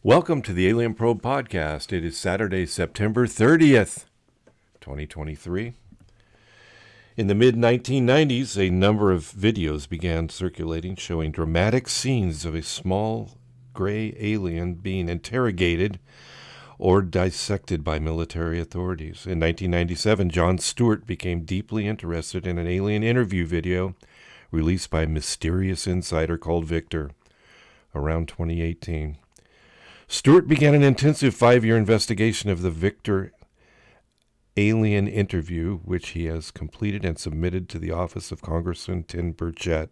Welcome to the Alien Probe Podcast. It is Saturday, September 30th, 2023. In the mid-1990s, a number of videos began circulating showing dramatic scenes of a small gray alien being interrogated or dissected by military authorities. In 1997, Jon Stewart became deeply interested in an alien interview video released by a mysterious insider called Victor around 2018. Stewart began an intensive 5-year investigation of the Victor alien interview, which he has completed and submitted to the office of Congressman Tim Burchett.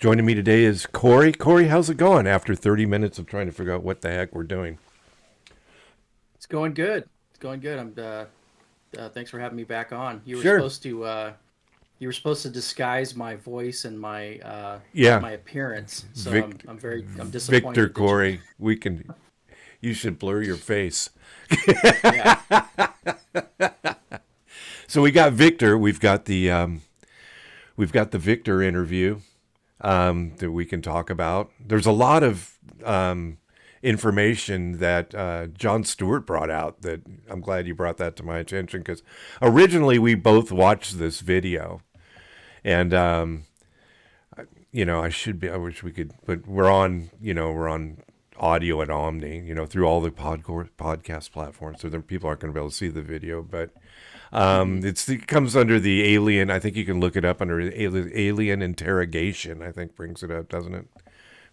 Joining me today is Korey. Korey, how's it going after 30 minutes of trying to figure out what the heck we're doing? It's going good. It's going good. Thanks for having me back on. Sure. You were supposed to disguise my voice and my Yeah. my appearance. So Vic, I'm Victor disappointed that you. Korey. You should blur your face. Yeah. So we got Victor. We've got the Victor interview that we can talk about. There's a lot of information that Jon Stewart brought out that I'm glad you brought that to my attention, because originally we both watched this video, and I wish we could, but we're on audio at Omni, through all the podcast platforms, so people aren't going to be able to see the video, but Mhm. it comes under the alien. I think you can look it up under alien interrogation. I think brings it up, doesn't it?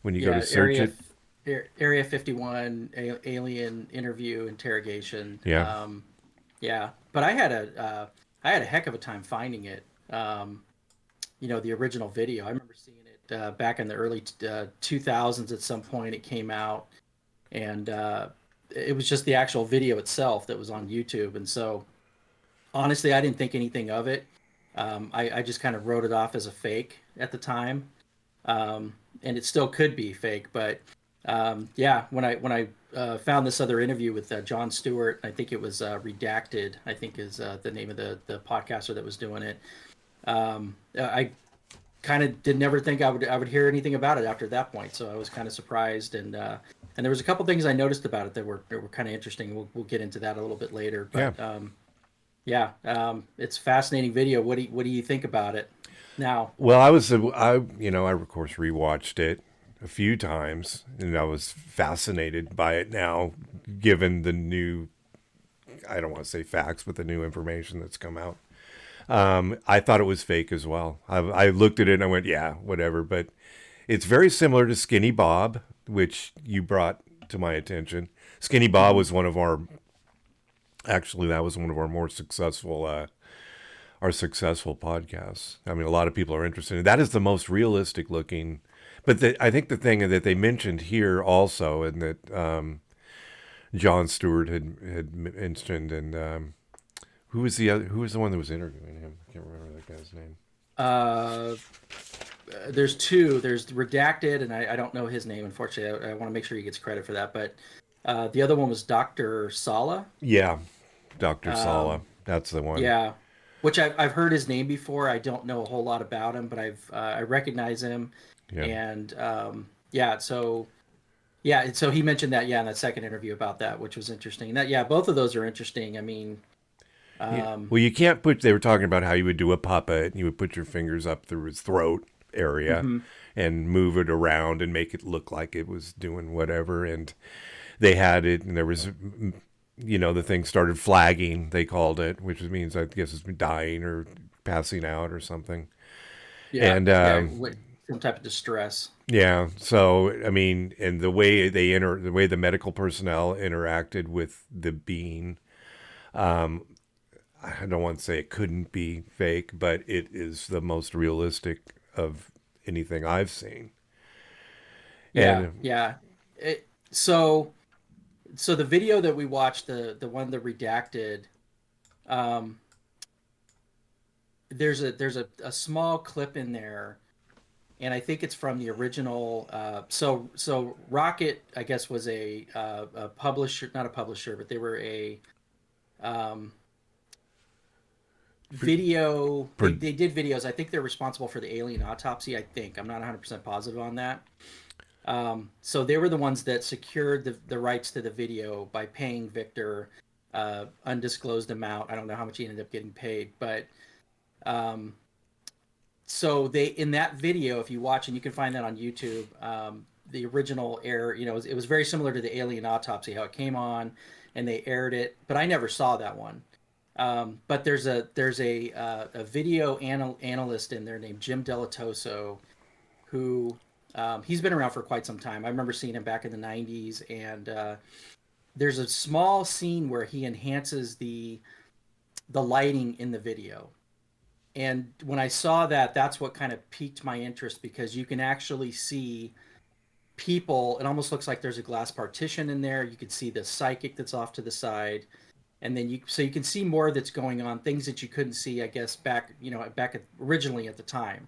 When you go to Yeah. search it. Area 51 alien interview interrogation. Yeah. Yeah. But I had a heck of a time finding it. The original video. I remember seeing it back in the early 2000s. At some point, it came out, and it was just the actual video itself that was on YouTube. And so, honestly, I didn't think anything of it. I just kind of wrote it off as a fake at the time, and it still could be fake. But yeah, when I found this other interview with Jon Stewart, I think it was Redacted. I think is the name of the podcaster that was doing it. I kind of did never think I would hear anything about it after that point. So I was kind of surprised, and there was a couple things I noticed about it that were kind of interesting. We'll get into that a little bit later, Yeah. but yeah, it's a fascinating video. What do you think about it now? Well, I of course rewatched it a few times, and I was fascinated by it now, given the new, I don't want to say facts, but the new information that's come out. I thought it was fake as well. I looked at it and I went, yeah, whatever. But it's very similar to Skinny Bob, which you brought to my attention. Skinny Bob Hmm. was that was one of our successful podcasts. I mean, a lot of people are interested in it. That is the most realistic looking. But I think the thing that they mentioned here also, and that Jon Stewart had mentioned, and who was the one that was interviewing him? I can't remember that guy's name. Uh, there's two. There's Redacted, and I don't know his name, unfortunately. I want to make sure he gets credit for that. But the other one was Dr. Sala. Yeah, Dr. Sala. Um, That's the one. yeah, which I've heard his name before. I don't know a whole lot about him, but I recognize him, Yeah. and yeah. So he mentioned that, yeah, in that second interview about that, which was interesting. That, yeah, both of those are interesting. I mean, Yeah. um, Well, you can't they were talking about how you would do a puppet and you would put your fingers up through his throat area mhm. and move it around and make it look like it was doing whatever. And they had it, and there was, the thing started flagging, they called it, which means, I guess, it's dying or passing out or something. Yeah, And yeah, some type of distress. yeah, so I mean, and the way the medical personnel interacted with the being, um, I don't want to say it couldn't be fake, but it is the most realistic of anything I've seen. Yeah, And yeah. So the video that we watched, the one that redacted, um, there's a small clip in there, and I think it's from the original. So Rocket, I guess, was a publisher, not a publisher, but they were a um, video. They, per, they did videos. I think they're responsible for the alien autopsy. I think I'm not 100% positive on that. So they were the ones that secured the rights to the video by paying Victor undisclosed amount. I don't know how much he ended up getting paid, but um, so they in that video, if you watch, and you can find that on YouTube, the original air, it was very similar to the alien autopsy, how it came on and they aired it, but I never saw that one. But there's a video analyst in there named Jim Delatoso who he's been around for quite some time. I remember seeing him back in the 90s, and there's a small scene where he enhances the lighting in the video. And when I saw that, that's what kind of piqued my interest because you can actually see people. It almost looks like there's a glass partition in there. You can see the psychic that's off to the side, and then you can see more that's going on, things that you couldn't see, I guess, originally at the time.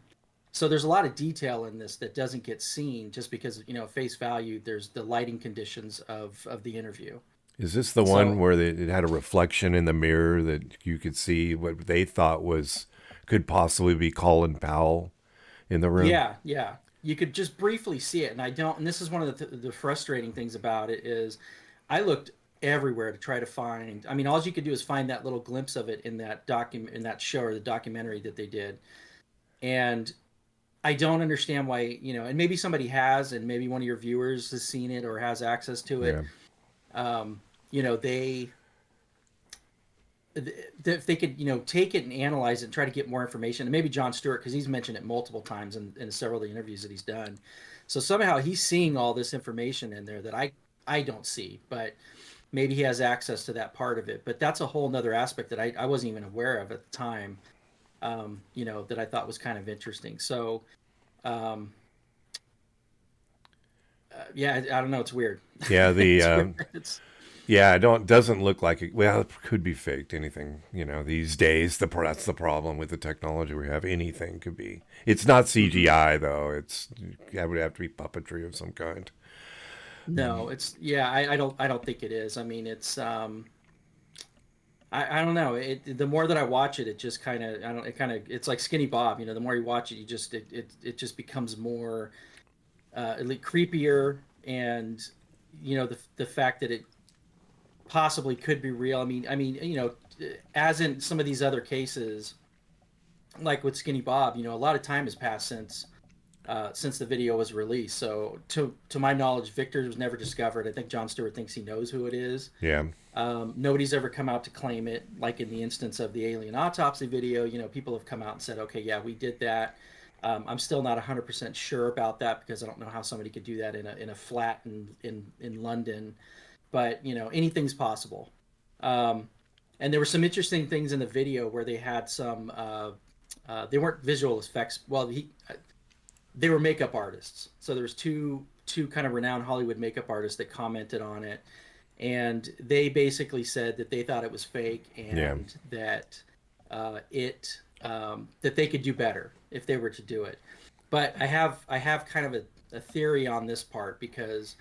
So there's a lot of detail in this that doesn't get seen just because, face value, there's the lighting conditions of the interview. Is this the one where it had a reflection in the mirror that you could see what they thought could possibly be Colin Powell in the room? Yeah, yeah. You could just briefly see it, and I don't. And this is one of the frustrating things about it is, I looked everywhere to try to find. I mean, all you could do is find that little glimpse of it in that in that show or the documentary that they did, and I don't understand why. And maybe somebody has, and maybe one of your viewers has seen it or has access to it. Yeah. They if they could take it and analyze it and try to get more information, and maybe Jon Stewart, because he's mentioned it multiple times in several of the interviews that he's done, so somehow he's seeing all this information in there that I don't see, but maybe he has access to that part of it. But that's a whole nother aspect that I wasn't even aware of at the time, that I thought was kind of interesting. So yeah, I don't know, it's weird. Yeah, It's weird. yeah, doesn't look like it. Well, it could be faked. Anything, these days. That's the problem with the technology we have. Anything could be. It's not CGI though. It would have to be puppetry of some kind. No, I don't think it is. I mean, it's I don't know. The more that I watch it, it just kind of I don't it kind of it's like Skinny Bob. The more you watch it, it just becomes more creepier, and the fact that it possibly could be real. I mean, as in some of these other cases, like with Skinny Bob, a lot of time has passed since the video was released. So to my knowledge, Victor was never discovered. I think Jon Stewart thinks he knows who it is. Yeah. Nobody's ever come out to claim it. Like in the instance of the alien autopsy video, people have come out and said, okay, yeah, we did that. I'm still not 100% sure about that because I don't know how somebody could do that in a flat in London. But anything's possible. And there were some interesting things in the video where they had some. They weren't visual effects. Well, they were makeup artists. So there was two kind of renowned Hollywood makeup artists that commented on it, and they basically said that they thought it was fake and that that they could do better if they were to do it. But I have kind of a theory on this part because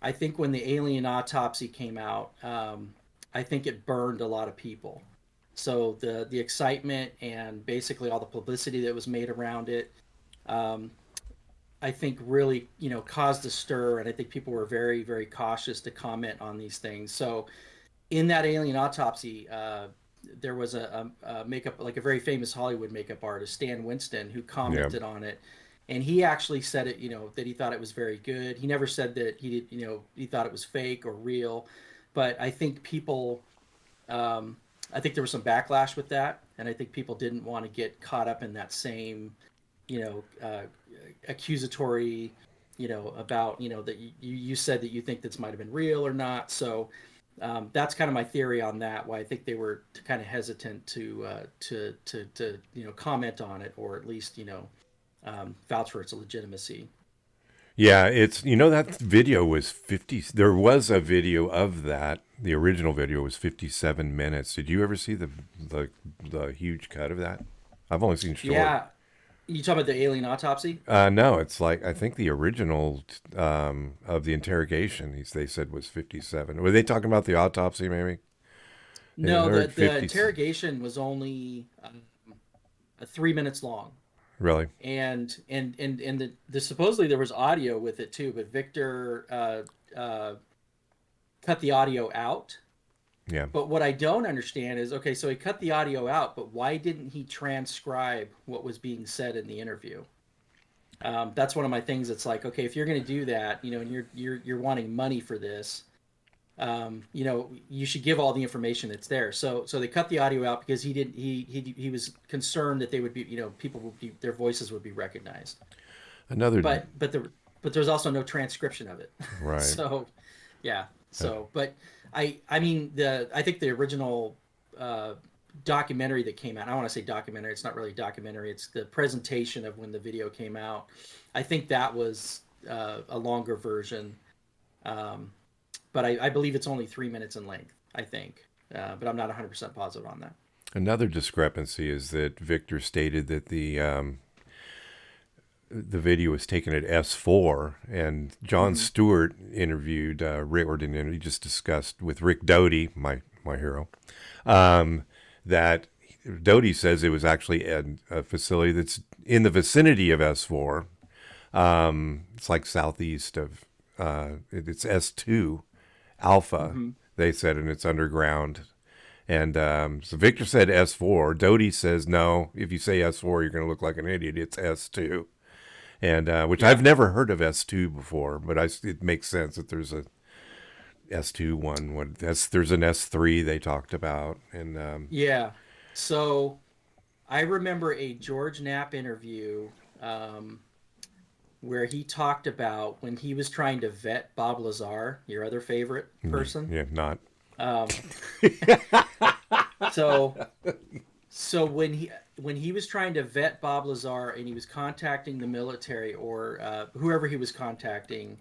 I think when the alien autopsy came out, I think it burned a lot of people. So the excitement and basically all the publicity that was made around it, I think really caused a stir, and I think people were very, very cautious to comment on these things. So in that alien autopsy, there was a makeup, like a very famous Hollywood makeup artist, Stan Winston, who commented on it. And he actually said it, that he thought it was very good. He never said that he thought it was fake or real. But I think I think there was some backlash with that. And I think people didn't want to get caught up in that same, accusatory, about, that you said that you think this might have been real or not. So that's kind of my theory on that, why I think they were kind of hesitant to comment on it, or at least, vouch for its legitimacy. Yeah, it's that video was 50. There was a video of that. The original video was 57 minutes. Did you ever see the huge cut of that? I've only seen short. Yeah, you talking about the alien autopsy? No, it's like I think the original of the interrogation. They said was 57. Were they talking about the autopsy? Maybe. No, the interrogation was only 3 minutes long. Really? And the supposedly there was audio with it too, but Victor cut the audio out. Yeah. But what I don't understand is, okay, so he cut the audio out, but why didn't he transcribe what was being said in the interview? That's one of my things. It's like, okay, if you're going to do that, and you're wanting money for this, you should give all the information that's there. So they cut the audio out because he was concerned that they would be, people would be, their voices would be recognized. Another. But there's also no transcription of it. Right. So yeah. So but I think the original documentary that came out. I want to say documentary. It's not really a documentary. It's the presentation of when the video came out. I think that was a longer version. But I believe it's only 3 minutes in length, I think. But I'm not 100% positive on that. Another discrepancy is that Victor stated that the video was taken at S4, and Jon Stewart interviewed Rick, or didn't interview, he just discussed with Rick Doty, my hero, that Doty says it was actually a facility that's in the vicinity of S4. It's like southeast of, it's S2 Alpha, they said, and it's underground. And so Victor said S4. Doty says, no, if you say S4, you're going to look like an idiot. It's S2. And which I've never heard of S2 before, but it makes sense that there's a S2 one. There's an S3 they talked about. And yeah. So I remember a George Knapp interview where he talked about when he was trying to vet Bob Lazar, your other favorite person. Yeah, not. Um, so when he was trying to vet Bob Lazar and he was contacting the military or whoever he was contacting,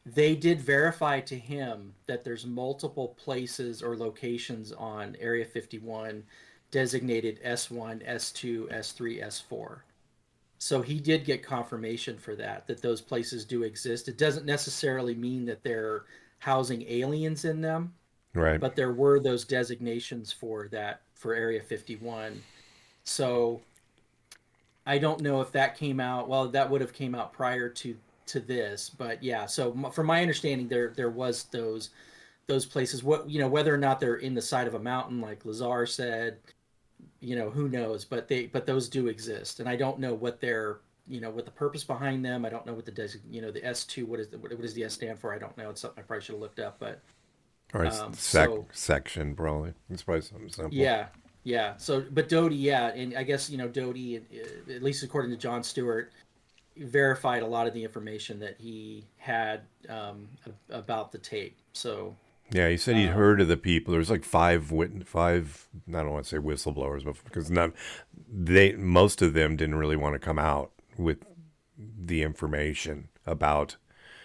they did verify to him that there's multiple places or locations on Area 51 designated S1, S2, S3, S4. So he did get confirmation for that those places do exist. It doesn't necessarily mean that they're housing aliens in them, Right. but there were those designations for Area 51. So I don't know if that came out. Well, that would have came out prior to this, but yeah. So from my understanding, there was those places. Whether or not they're in the side of a mountain, like Lazar said, who knows? But those do exist, and I don't know what what the purpose behind them. I don't know what the the S2. What does the S stand for? I don't know. It's something I probably should have looked up, but. Or section, probably. It's probably something simple. Yeah. So, but Doty, yeah, and I guess Doty, at least according to Jon Stewart, verified a lot of the information that he had about the tape. So. Yeah, he said he'd heard of the people. There's like five. I don't want to say whistleblowers, but because most of them didn't really want to come out with the information about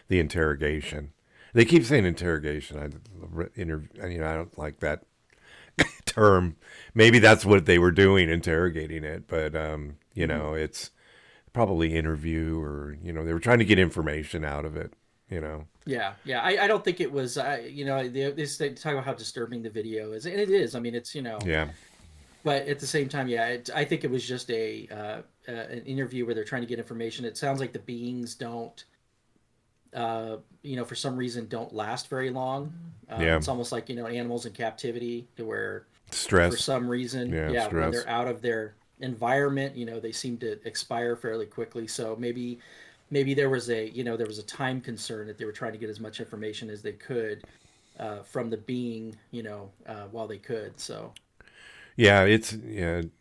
the interrogation. They keep saying interrogation. I don't like that term. Maybe that's what they were doing, interrogating it. But it's probably interview, or they were trying to get information out of it. Yeah. I don't think it was. They talk about how disturbing the video is, and it is. I mean, it's Yeah. But at the same time, yeah, I think it was just an interview where they're trying to get information. It sounds like the beings don't. For some reason don't last very long. It's almost like, animals in captivity to where stress for some reason, when they're out of their environment, they seem to expire fairly quickly. So maybe there was a time concern that they were trying to get as much information as they could from the being, while they could. So and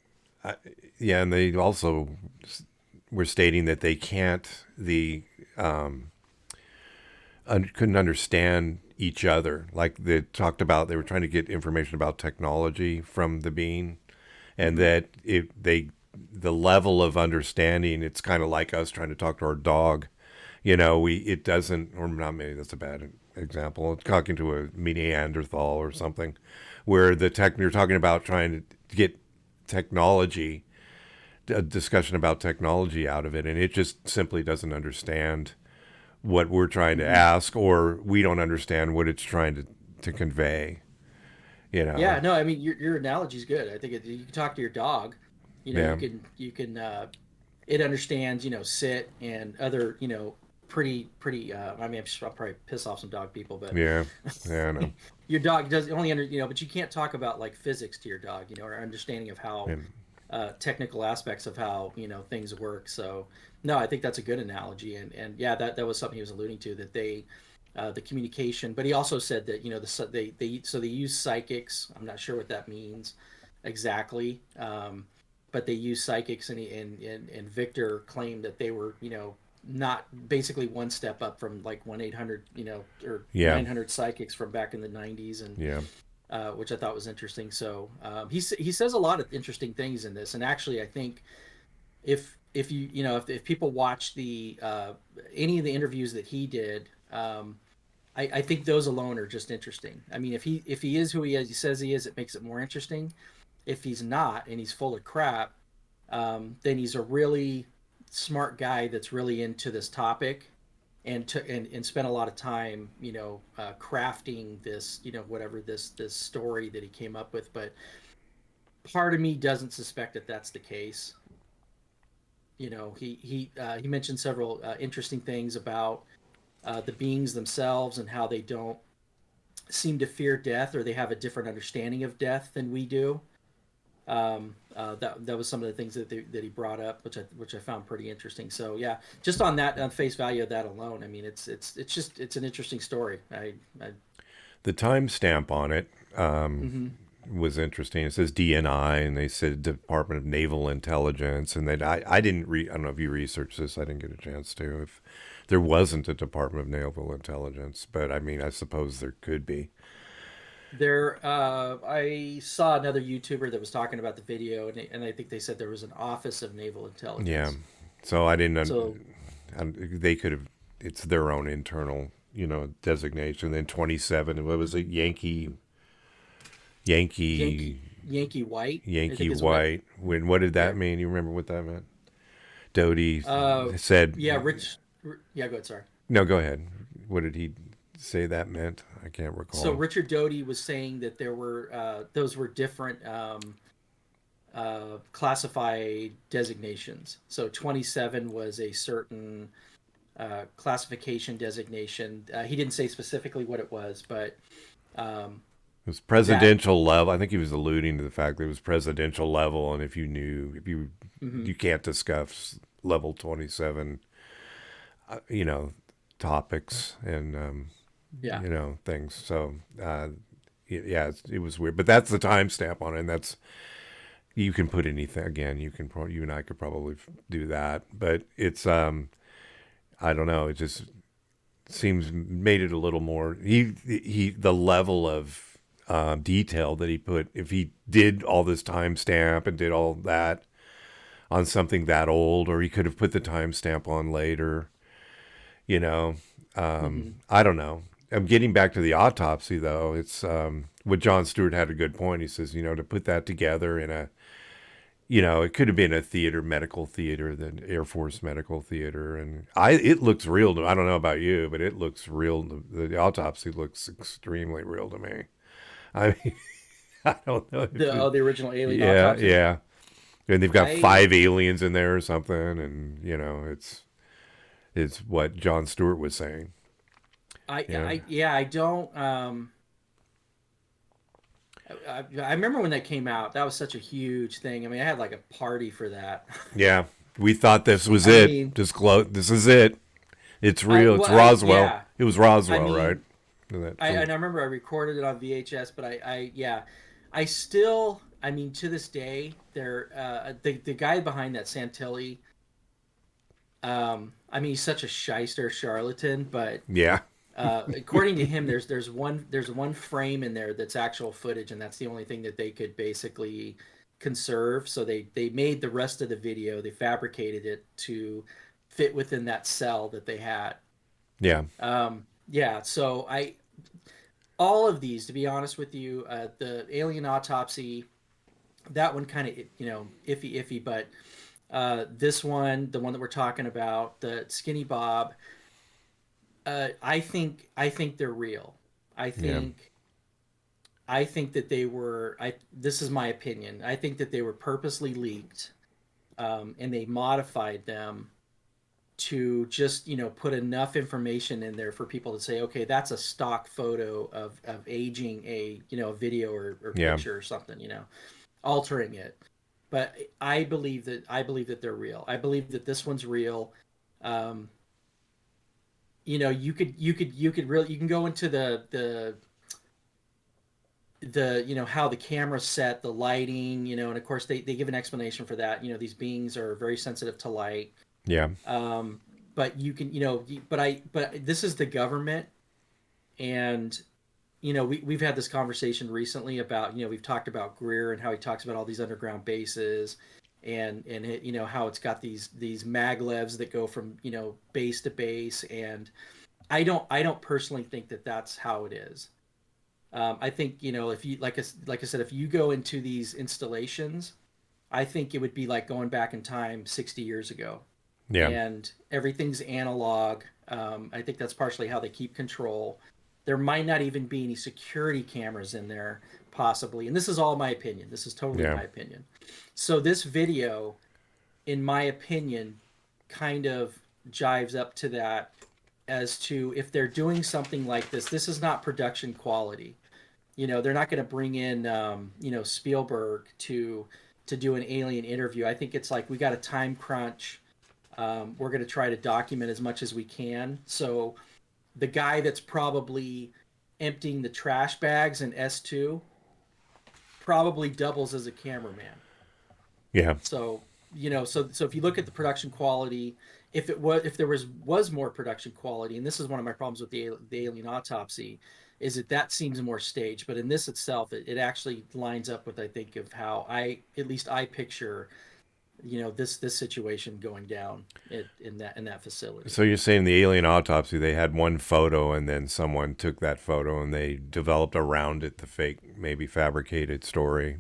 they also were stating that they can't couldn't understand each other. Like they talked about, they were trying to get information about technology from the being, and that the level of understanding, it's kind of like us trying to talk to our dog. It doesn't, or not, maybe that's a bad example. Talking to a Neanderthal or something, where you're talking about trying to get technology, a discussion about technology out of it, and it just simply doesn't understand what we're trying to ask, or we don't understand what it's trying to convey. Yeah, no, I mean your analogy is good. I think you can talk to your dog. You can it understands, sit and other, pretty. I mean, I'll probably piss off some dog people, but Yeah. Yeah, I know. your dog does only but you can't talk about like physics to your dog, or understanding of how And technical aspects of how things work. So no, I think that's a good analogy, and yeah, that was something he was alluding to, that they the communication. But he also said that they use psychics. I'm not sure what that means exactly, but they use psychics, and Victor claimed that they were not basically one step up from like 1-800 or yeah. 900 psychics from back in the 90s, and Yeah. which I thought was interesting. So he says a lot of interesting things in this, and actually, I think if you if people watch the any of the interviews that he did, I think those alone are just interesting. I mean, if he is who he says he is, it makes it more interesting. If he's not and he's full of crap, then he's a really smart guy that's really into this topic, and spent a lot of time, crafting this, whatever this story that he came up with. But part of me doesn't suspect that that's the case. He mentioned several interesting things about the beings themselves, and how they don't seem to fear death, or they have a different understanding of death than we do. That was some of the things that he brought up, which I found pretty interesting. So yeah, just on that, on face value of that alone, I mean, it's an interesting story. I The timestamp on it mm-hmm. was interesting. It says DNI, and they said Department of Naval Intelligence, and I didn't read. I don't know if you researched this. I didn't get a chance to. If there wasn't a Department of Naval Intelligence, but I mean, I suppose there could be. I saw another YouTuber that was talking about the video, and I think they said there was an Office of Naval Yeah. Intelligence. So I didn't. So They could have. It's their own internal, designation. Then 27. What was it? Yankee Yankee, Yankee White, I Yankee think is what. White. What did Yeah. that mean? You remember what that meant? Doty Uh, said, yeah, Rich. Yeah, go ahead. Sorry. no, go ahead. What did he say that meant? I can't So recall. Richard Doty was saying that there were those were different classified designations. So 27 was a certain classification designation. He didn't say specifically what it was, but um, It was that. presidential level. I think he was alluding to the fact that it was presidential level, and if Mhm. you can't discuss level 27, you know, topics and Yeah. things. So yeah, it was weird, but that's the timestamp on it. And that's you can put anything again. You and I could probably do that, but it's I don't know. It just seems made it a little more. The level of detail that he put. If he did all this timestamp and did all that on something that old, or he could have put the timestamp on later. You know, Hmm. I don't know. I'm getting back to the autopsy though. It's what Jon Stewart had a good point. He says, to put that together in a, it could have been a theater, medical theater, the Air Force Medical Theater, and it looks real. I don't know about you, but it looks real. The autopsy looks extremely real to me. I mean, I don't know if it, The original alien yeah, autopsy. yeah, and they've got I five aliens in there or something, and it's what Jon Stewart was saying. Yeah, yeah, I don't. I remember when that came out. That was such a huge thing. I mean, I had like a party for that. yeah. We thought this was I it. mean, This is it. It's real. It's Roswell. yeah. It was I Roswell, right? mean, That I from and I remember I recorded it on VHS, but yeah, I still. I mean, to this day, the guy behind that Santilli. I mean, he's such a shyster charlatan, but yeah, according to him, there's one frame in there that's actual footage, and that's the only thing that they could basically conserve. So they made the rest of the video. They fabricated it to fit within that cell that they had. yeah, Yeah. So all of these, to be honest with you, the alien autopsy, that one kind of iffy, but this one, the one that we're talking about, the Skinny Bob, I think they're real. I yeah, think I think that they were. This is my opinion. I think that they were purposely leaked, and they modified them to just put enough information in there for people to say, okay, that's a stock photo of aging a a video or Yeah. picture or something, altering it. But I believe that they're real. I believe that this one's real. um, you could really, you can go into the how the camera's set, the lighting, and of course they give an explanation for that. These beings are very sensitive to light. Yeah. um, but you can, but this is the government. And we've had this conversation recently about, we've talked about Greer and how he talks about all these underground bases, and it, how it's got these maglevs that go from base to base. And I don't personally think that that's how it is. I think, if you, like I said, if you go into these installations, I think it would be like going back in time 60 years ago, Yeah. and everything's analog. I think that's partially how they keep control. There might not even be any security cameras in there, possibly. And this is all my opinion. This is totally Yeah. my opinion. So this video, in my opinion, kind of jives up to that, as to if they're doing something like this is not production quality. They're not going to bring in Spielberg to do an alien interview. I think it's like, we got a time crunch. We're going to try to document as much as we can. So the guy that's probably emptying the trash bags in S2 probably doubles as a cameraman. Yeah. So so if you look at the production quality, if there was more production quality, and this is one of my problems with the alien autopsy, is that seems more staged. But in this itself, it actually lines up with, I think, of how at least I picture this situation going down in that facility. So you're saying the alien autopsy, they had one photo and then someone took that photo and they developed around it the fake, maybe fabricated story.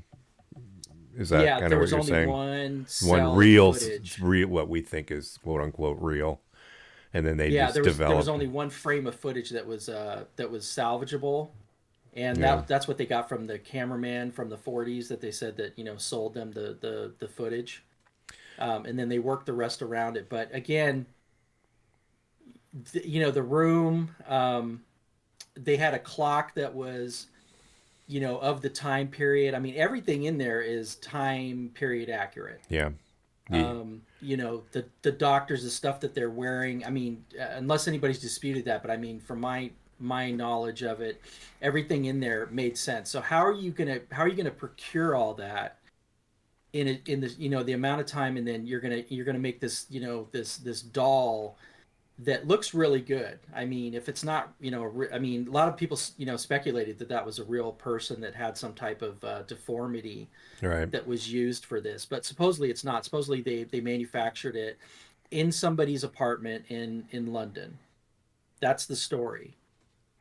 Is that Yeah, kind there of what was you're only saying? one One cell of real, footage. real, what we think is quote unquote real, and then they Yeah, just there was developed. only one frame of footage that was salvageable, and Yeah. that's what they got from the cameraman from the 40s, that they said that sold them the footage. And then they worked the rest around it. But again, the room, they had a clock that was of the time period. I mean, everything in there is time period accurate. Yeah. The The doctors, the stuff that they're wearing. I mean, unless anybody's disputed that, but I mean, from my knowledge of it, everything in there made sense. So how are you gonna procure all that in this, the amount of time, and then you're gonna make this, this doll that looks really good. I mean, if it's not, I mean, a lot of people, speculated that was a real person that had some type of deformity right. that was used for this, but supposedly it's not. Supposedly they manufactured it in somebody's apartment in London. That's the story.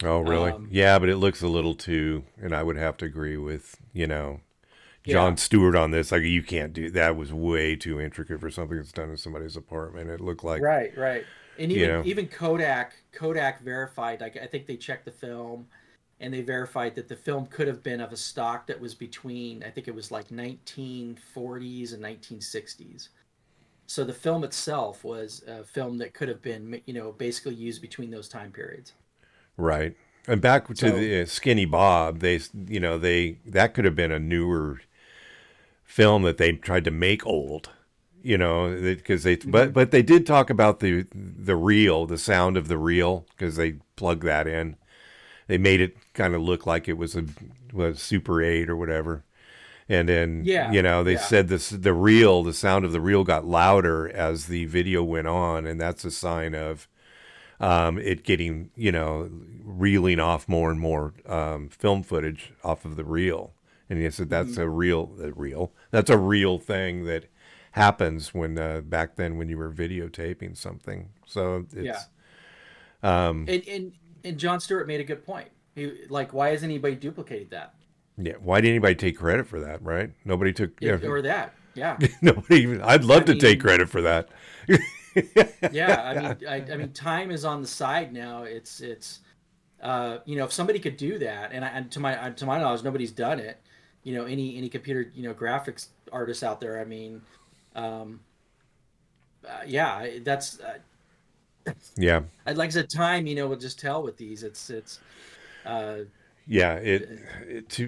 Oh, really? Um, Yeah, but it looks a little too, and I would have to agree with yeah, Jon Stewart on this. Like, you can't do that. Was way too intricate for something that's done in somebody's apartment. It looked like, right, right. And you even know, even Kodak verified. Like, I think they checked the film, and they verified that the film could have been of a stock that was between, I think it was like 1940s and 1960s. So the film itself was a film that could have been, basically used between those time periods. right. And back to So, the Skinny Bob, they that could have been a newer film that they tried to make old, because mhm. but they did talk about the reel, the sound of the reel, because they plugged that in. They made it kind of look like it was Super 8 or whatever. And then, Yeah, they yeah. said the sound of the reel got louder as the video went on, and that's a sign of it getting, reeling off more and more film footage off of the reel. And he said Hmm. that's that's a real thing that happens when back then when you were videotaping something. So Yeah. it's um, And Jon Stewart made a good point. Like, why hasn't anybody duplicated that? yeah. Why did anybody take credit for that? Right? Nobody took. Yeah. Or that? Yeah. Nobody even. I'd love I to take mean, credit for that. yeah. I mean, time is on the side now. If somebody could do that, and to my knowledge, nobody's done it. Any computer, graphics artists out there. I mean, Um, yeah, that's Yeah. I'd like I said, time, will just tell with these. Uh, Yeah, it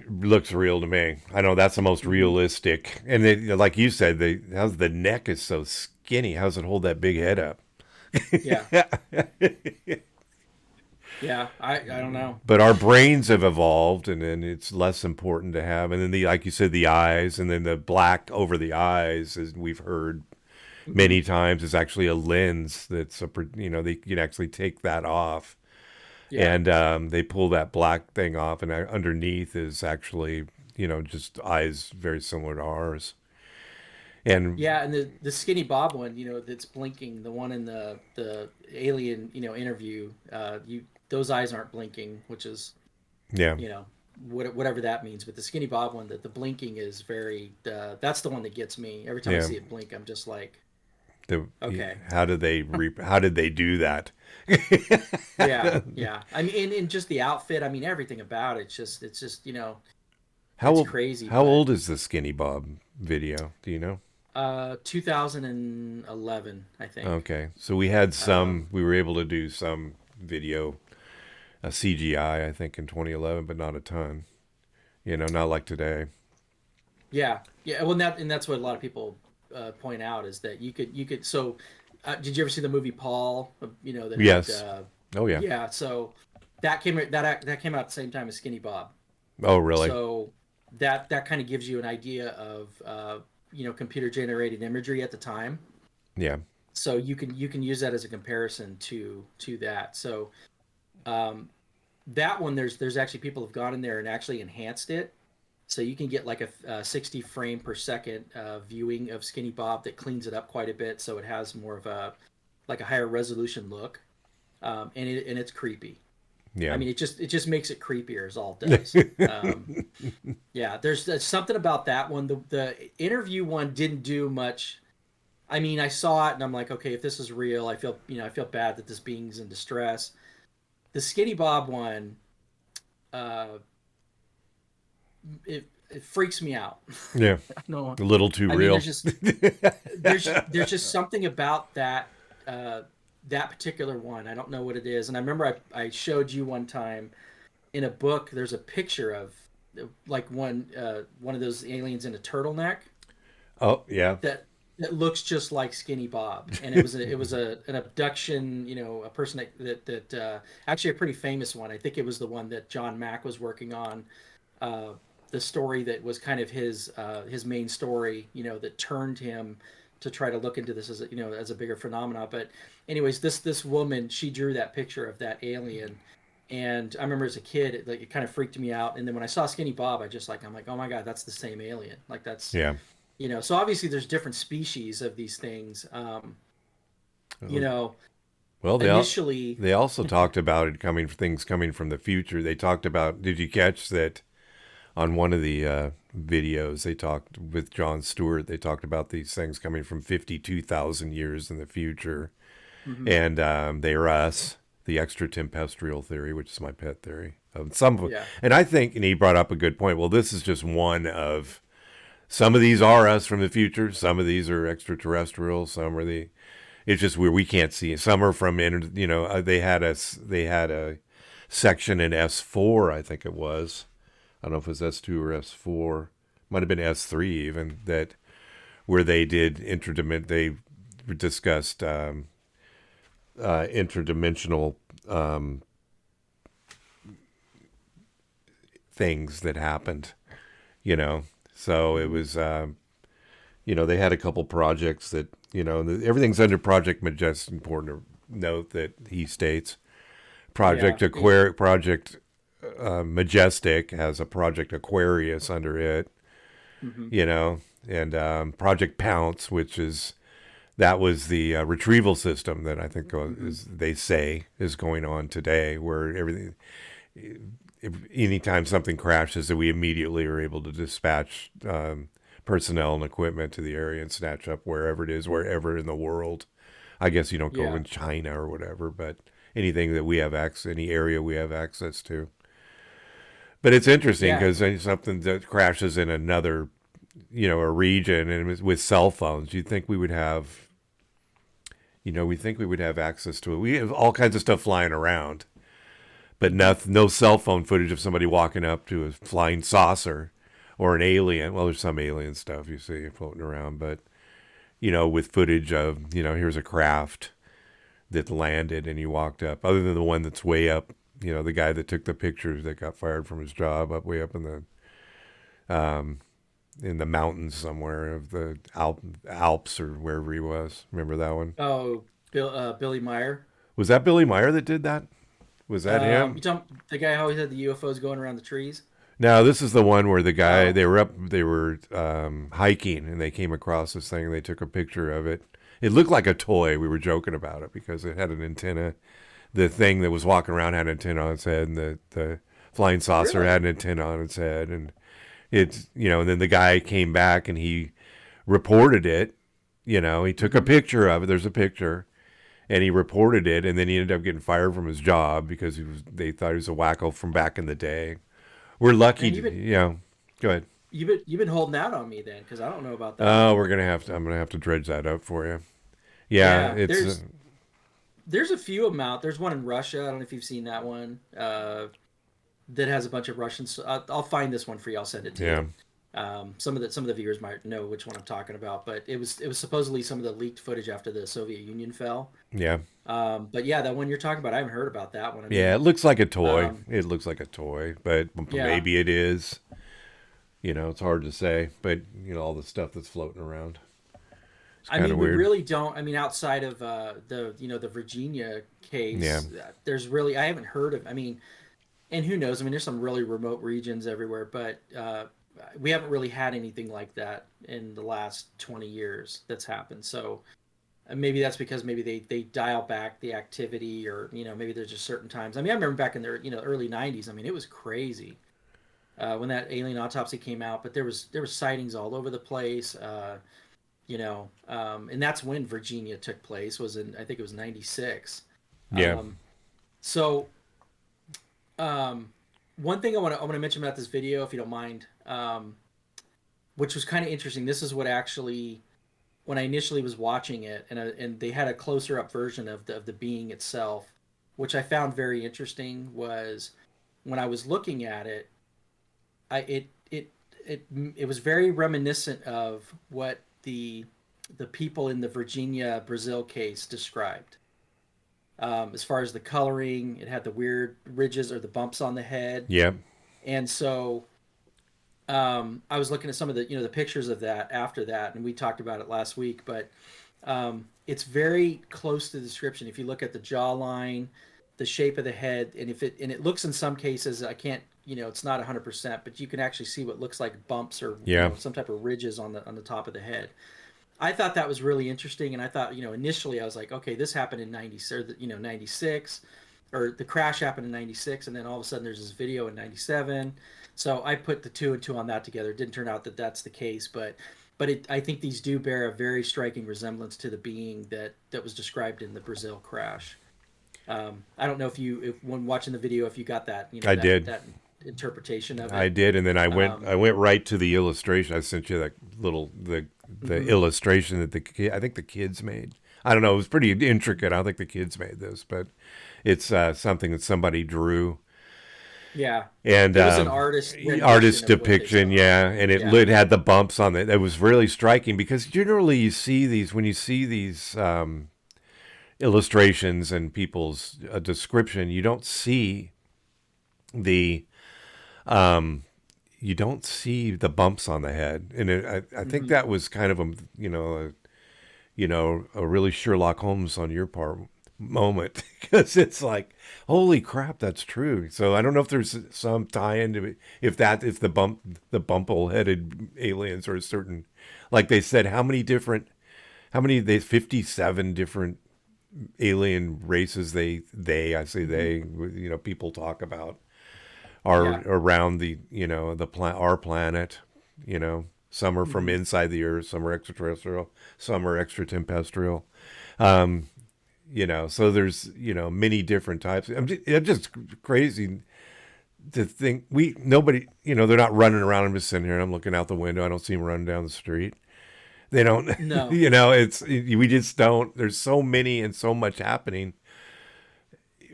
looks real to me. I know that's the most mhm. realistic. And like you said, how's the neck is so skinny? How's it hold that big head up? Yeah, yeah. I don't know. But our brains have evolved, and then it's less important to have. And then like you said, the eyes, and then the black over the eyes, as we've heard Hmm. many times, is actually a lens. They can actually take that off, Yeah, and they pull that black thing off, and underneath is actually just eyes very similar to ours. And yeah. And the Skinny Bob one, that's blinking. The one in the alien, interview. Those eyes aren't blinking, which is yeah, you know whatever that means. But the Skinny Bob one, the blinking is very. That's the one that gets me. Every time I yeah. see it blink, I'm just like, The, okay. how did they do that? Yeah, yeah. I mean, and just the outfit. I mean, everything about it. It's just How it's old crazy. how But old is the Skinny Bob video? Do you know? 2011, I think. Okay, so we had Um, some. We were able to do some video, a CGI, I think, in 2011, but not a ton. Not like today. yeah, yeah. Well, that's what a lot of people point out is that you could. So, did you ever see the movie Paul? That had Yes. Oh yeah. yeah. So that came out at the same time as Skinny Bob. Oh really? So that kind of gives you an idea of computer generated imagery at the time. Yeah. So you can use that as a comparison to that. So um, that one, there's actually people have gone in there and actually enhanced it, so you can get like a 60 frame per second viewing of Skinny Bob that cleans it up quite a bit, so it has more of a like a higher resolution look, and it's creepy. I Yeah. mean, it just makes it creepier is all it does. Yeah, there's something about that one. The interview one didn't do much. I mean, I saw it and I'm like, okay, if this is real, I feel bad that this being's in distress. The Skinny Bob one, uh, it freaks me out. Yeah. No, A little too I mean, real. there's just something about uh, that particular one. I don't know what it is, and I remember I showed you one time in a book. There's a picture of like one of those aliens in a turtleneck Oh yeah. that looks just like Skinny Bob, and it was an abduction. A person that actually a pretty famous one. I think it was the one that John Mack was working on. Uh, the story that was kind of his main story. That turned him to try to look into this as a bigger phenomena. But anyways, this woman, she drew that picture of that alien. And I remember as a kid, it kind of freaked me out. And then when I saw Skinny Bob, I'm like, oh my god, that's the same alien. Like Yeah. so obviously there's different species of these things. You know, Well, initially, they also talked about things coming from the future. They talked about. Did you catch that on one of the videos? They talked with Jon Stewart. They talked about these things coming from 52,000 years in the future, mhm, and they are us. The extraterrestrial theory, which is my pet theory. Some, yeah, and I think, and he brought up a good point. Well, this is just one of some of these are us from the future. Some of these are extraterrestrial. Some are the. It's just where we can't see it. Some are from they had a section in S4, I think it was. I don't know if it was S2 or S4. Might have been S3 even, that where they did they discussed interdimensional things that happened. You know, so it mhm, was. They had a couple projects that everything's under Project Majestic. Important to note that he states yeah, Project Majestic has a Project Aquarius under it. mhm, You know, and Project Pounce, that was the retrieval system that I think mhm, they say is going on today, where everything. Anytime something crashes, that we immediately are able to dispatch personnel and equipment to the area and snatch up wherever it is, wherever in the world. I guess you don't go yeah, in China or whatever, but anything that we have access, any area we have access to. But it's interesting yeah, because something that crashes in another a region, and with cell phones, you'd think we would have, we think we would have access to it. We have all kinds of stuff flying around, but no cell phone footage of somebody walking up to a flying saucer or an alien. Well, there's some alien stuff you see floating around, but, with footage of, here's a craft that landed and you walked up, other than the one that's way up, the guy that took the pictures that got fired from his job way up in the mountains somewhere of the Alps or wherever he was. Remember that one? Oh, Billy Meyer. Was that Billy Meyer that did that? Was that him? You talking the guy who always had the UFOs going around the trees? No, this is the one where the guy, Oh, they were hiking and they came across this thing and they took a picture of it. It looked like a toy. We were joking about it because it had an antenna. The thing that was walking around had an antenna on its head, and the flying saucer really? had an antenna on its head. And it's, and then the guy came back and he reported it. He took a Hmm. picture of it. There's a picture. And he reported it, and then he ended up getting fired from his job because they thought he was a wacko from back in the day. We're lucky, Man, go ahead. you've been holding out on me then, because I don't know about that Oh, one. I'm gonna have to dredge that up for you. Yeah, Yeah, it's there's a few amount. There's one in Russia. I don't know if you've seen that one. That has a bunch of Russians. I'll find this one for you. I'll send it to yeah, you. Some of the viewers might know which one I'm talking about, but it was supposedly some of the leaked footage after the Soviet Union fell. yeah, But yeah, that one you're talking about, I haven't heard about that one. I yeah. mean, It looks like a toy. um, It looks like a toy, but yeah. maybe it is. It's hard to say. But all the stuff that's floating around, it's I kind of mean, we weird. really don't. I mean, outside of the Virginia Yeah, case, there's really I haven't heard of. I mean, and who knows? I mean, there's some really remote regions everywhere, but we haven't really had anything like that in the last 20 years that's happened. So maybe that's because maybe they dial back the activity, or maybe there's just certain times. I mean, I remember back in the early 90s. I mean, it was crazy when that alien autopsy came out, but there was sightings all over the place. And that's when Virginia took place. Was in, I think it was 96. yeah, Um, so um, one thing I want to mention about this video, if you don't mind, which was kind of interesting. This is what actually, when I initially was watching it, and they had a closer up version of the being itself, which I found very interesting. Was when I was looking at it, I it was very reminiscent of what the people in the Virginia Brazil case described. As far as the coloring, it had the weird ridges or the bumps on the head, yeah, and so I was looking at some of the pictures of that after that, and we talked about it last week. But it's very close to the description. If you look at the jawline, the shape of the head, and it looks in some cases, I can't, it's not 100%, but you can actually see what looks like bumps or yeah, some type of ridges on the top of the head. I thought that was really interesting, and I thought, initially I was like, okay, this happened in 90, or 96, or the crash happened in 96, and then all of a sudden there's this video in 97. So I put the two and two on that together. It didn't turn out that that's the case, but I think these do bear a very striking resemblance to the being that was described in the Brazil crash. I don't know if when watching the video, if you got that, I did. that interpretation of I it. did, and then Um, I went right to the illustration. I sent you that the mhm. illustration that I think the kids made. I don't know. It was pretty intricate. I don't think the kids made this, but it's something that somebody drew Yeah, and it was an artist rendition artist of what they depiction. saw. Yeah, and Yeah. it had the bumps on it. It was really striking because generally you see these when you see these illustrations and people's description, the um, you don't see the bumps on the head, and I think Hmm. that was kind of a really Sherlock Holmes on your part moment because it's like, holy crap, that's true. So I don't know if there's some tie into it, if the bumple headed aliens are a certain, like they said, how many they 57 different alien races I say Hmm. people talk about are Yeah. around our planet. Some are from Hmm. inside the Earth, some are extraterrestrial, some are extraterrestrial. Um, so there's many different types. I'm just crazy to think nobody, they're not running around. I'm just sitting here and I'm looking out the window. I don't see them running down the street. They don't, No. we just don't. There's so many and so much happening.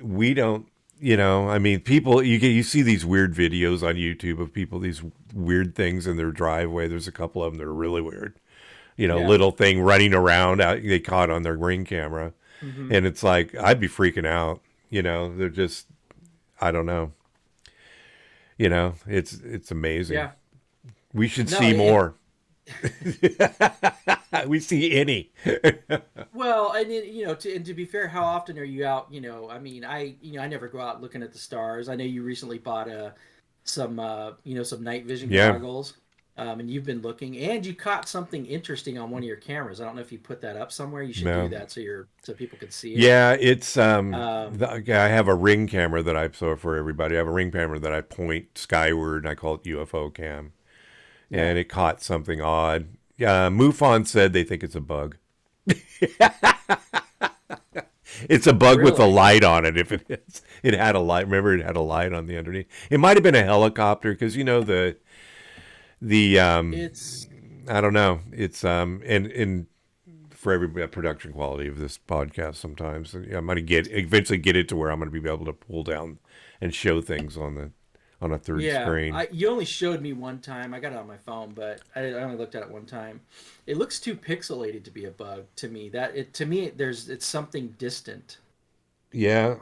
We don't, I mean, people, you see these weird videos on YouTube of people, these weird things in their driveway. There's a couple of them that are really weird. Yeah. Little thing running around out they caught on their Ring camera. Hmm. And it's like, I'd be freaking out. They're just, I don't know. It's amazing. Yeah. We should No. see more. We see any. Well, and to be fair, how often are you out? I mean, I never go out looking at the stars. I know you recently bought some night vision Yeah. goggles, and you've been looking, and you caught something interesting on one of your cameras. I don't know if you put that up somewhere. You should do No. that so people can see it. Yeah, it's Um, I have a Ring camera that so for everybody, I have a Ring camera that I point skyward and I call it UFO cam. yeah, And it caught something odd. MUFON said they think it's a bug. It's a bug with a really, light on it. If it is, it had a light. Remember, it had a light on the underneath. It might have been a helicopter because the it's I don't know. It's and for every production quality of this podcast, sometimes I'm going to eventually get it to where I'm going to be able to pull down and show things on a third yeah. screen. You only showed me one time. I got it on my phone, but I only looked at it one time. It looks too pixelated to be a bug to me. It's something distant. Yeah,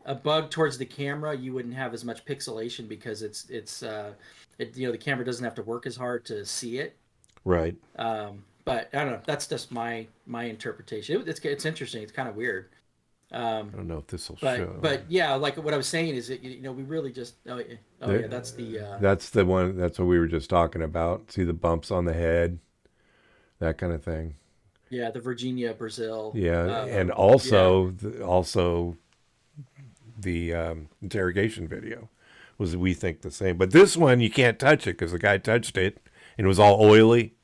A bug towards the camera, you wouldn't have as much pixelation because the camera doesn't have to work as hard to see it. right. But I don't know. That's just my interpretation. It's interesting. It's kind of weird. I Um, don't know if this will but show. but yeah, like what I was saying is that we really just oh yeah, There, that's the that's the one. That's what we were just talking about. See the bumps on the head, that kind of thing. yeah, the Virginia Brazil. Yeah, and Yeah. also the interrogation video was we think the same. But this one you can't touch it because the guy touched it and it was all oily.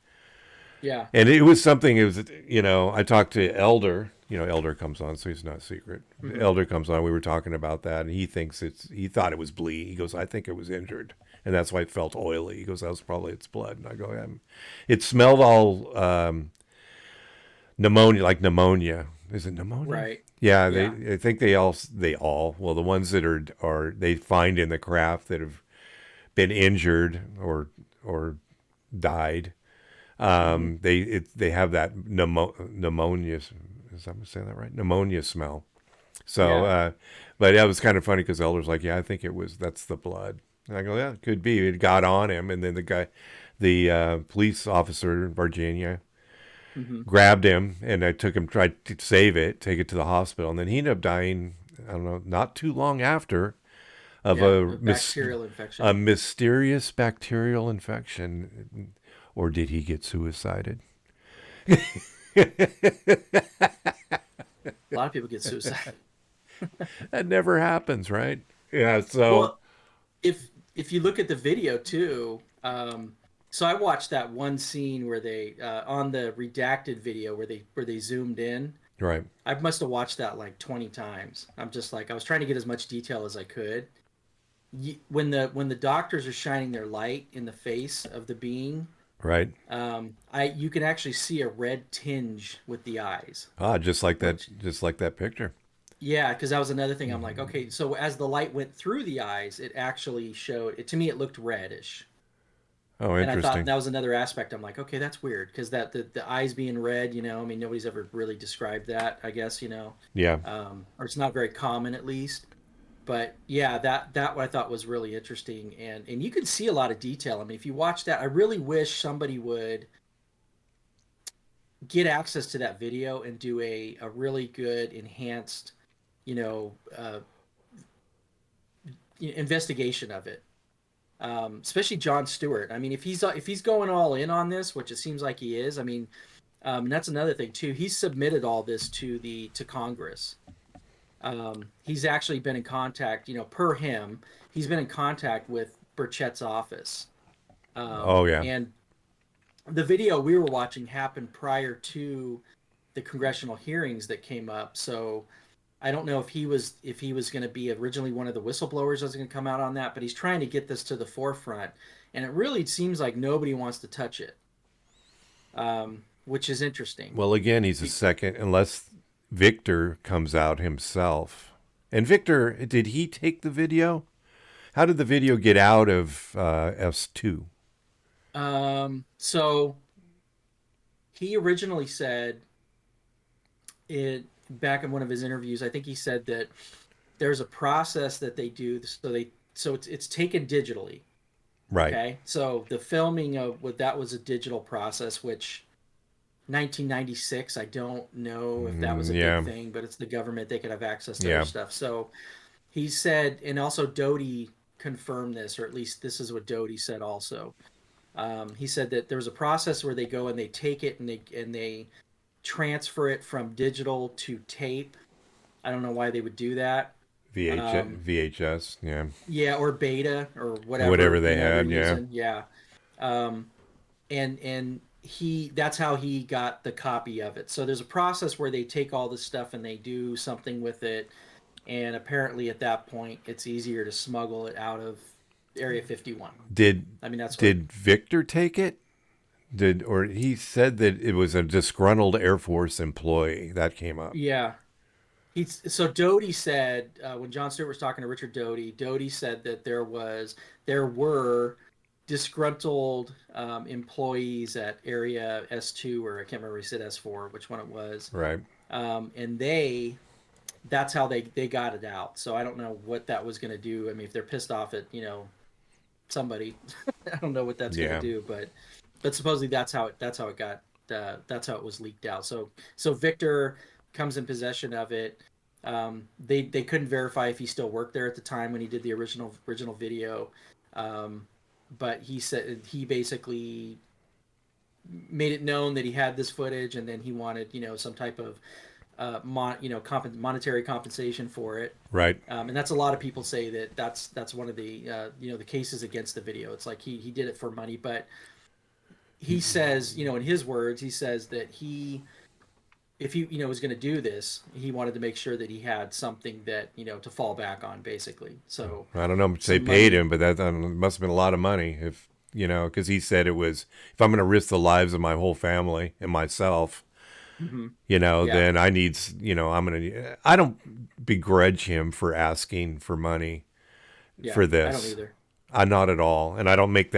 Yeah. And it was something. It was I talked to Elder. Elder comes on, so he's not secret. Hmm. Elder comes on. We were talking about that, and he thought it was bleed. He goes, I think it was injured, and that's why it felt oily. He goes, that was probably its blood. And I go, it smelled all pneumonia, like pneumonia. Is it pneumonia? Right. Yeah, Yeah. I think well, the ones that are they find in the craft that have been injured or died. Hmm. They have that pneumonia. Is that saying that right? Pneumonia smell. So, Yeah. but that was kind of funny because Elder's like, yeah, I think that's the blood. And I go, yeah, it could be. It got on him, and then the police officer in Virginia Hmm. grabbed him, and I tried to save it, take it to the hospital, and then he ended up dying. I don't know, not too long after of Yeah. A bacterial a infection. mysterious bacterial infection, or did he get suicided? A lot of people get suicide. That never happens, right? Yeah. So, Well, if you look at the video too, so I watched that one scene where they on the redacted video where they zoomed in. right, I must have watched that like 20 times. I'm just like I was trying to get as much detail as I could. When the doctors are shining their light in the face of the being, right. I you can actually see a red tinge with the eyes, which Just like that picture. yeah, because that was another thing. I'm like, okay, so as the light went through the eyes, it actually showed it to me. It looked reddish, Oh, and I thought interesting. that was another aspect. I'm like, okay, that's weird because the eyes being red, I mean, nobody's ever really described that. I guess Yeah, or it's not very common at least. But yeah, that what I thought was really interesting, and you can see a lot of detail. I mean, if you watch that, I really wish somebody would get access to that video and do a really good enhanced, you know, uh, investigation of it. Especially Jon Stewart. I mean, if he's going all in on this, which it seems like he is. I mean, and that's another thing too. He's submitted all this to Congress. He's actually been in contact, per him, he's been in contact with Burchett's office. oh yeah, And the video we were watching happened prior to the congressional hearings that came up. So I don't know if he was going to be originally one of the whistleblowers that was going to come out on that, but he's trying to get this to the forefront, and it really seems like nobody wants to touch it, which is interesting. Well, again, he's a second, unless Victor comes out himself. And Victor, did he take the video? How did the video get out of S2? So he originally said it back in one of his interviews. I think he said that there's a process that they do, so it's taken digitally. Right. Okay, so the filming of what that was a digital process, which 1996, I don't know if that was a Yeah. big thing, but it's the government; they could have access to Yeah. their stuff. So he said, and also Doty confirmed this, or at least this is what Doty said also. He said that there was a process where they go and they take it and they transfer it from digital to tape. I don't know why they would do that. VHS, yeah. Yeah, or beta or whatever. Whatever they had, they're yeah. using. Yeah. And that's how he got the copy of it. So there's a process where they take all this stuff and they do something with it, and apparently at that point it's easier to smuggle it out of Area 51. Did Victor take it? Or he said that it was a disgruntled Air Force employee that came up. Yeah. So Doty said when Jon Stewart was talking to Richard Doty said that there were disgruntled employees at Area S2, or I can't remember if he said S4, which one it was. Right. And that's how they got it out. So I don't know what that was going to do. I mean, if they're pissed off at somebody, I don't know what that's going to do. But supposedly that's how it got. That's how it was leaked out. So Victor comes in possession of it. They couldn't verify if he still worked there at the time when he did the original video, but he said he basically made it known that he had this footage, and then he wanted some type of monetary compensation for it. Right. And that's a lot of people say that's one of the the cases against the video. It's like he did it for money, but he says in his words he says that if he was going to do this, he wanted to make sure that he had something that to fall back on, basically. So I don't know how much they paid him, but that must have been a lot of money if because he said it was, if I'm going to risk the lives of my whole family and myself, then I need I don't begrudge him for asking for money for this. I don't either. Not at all, and I don't think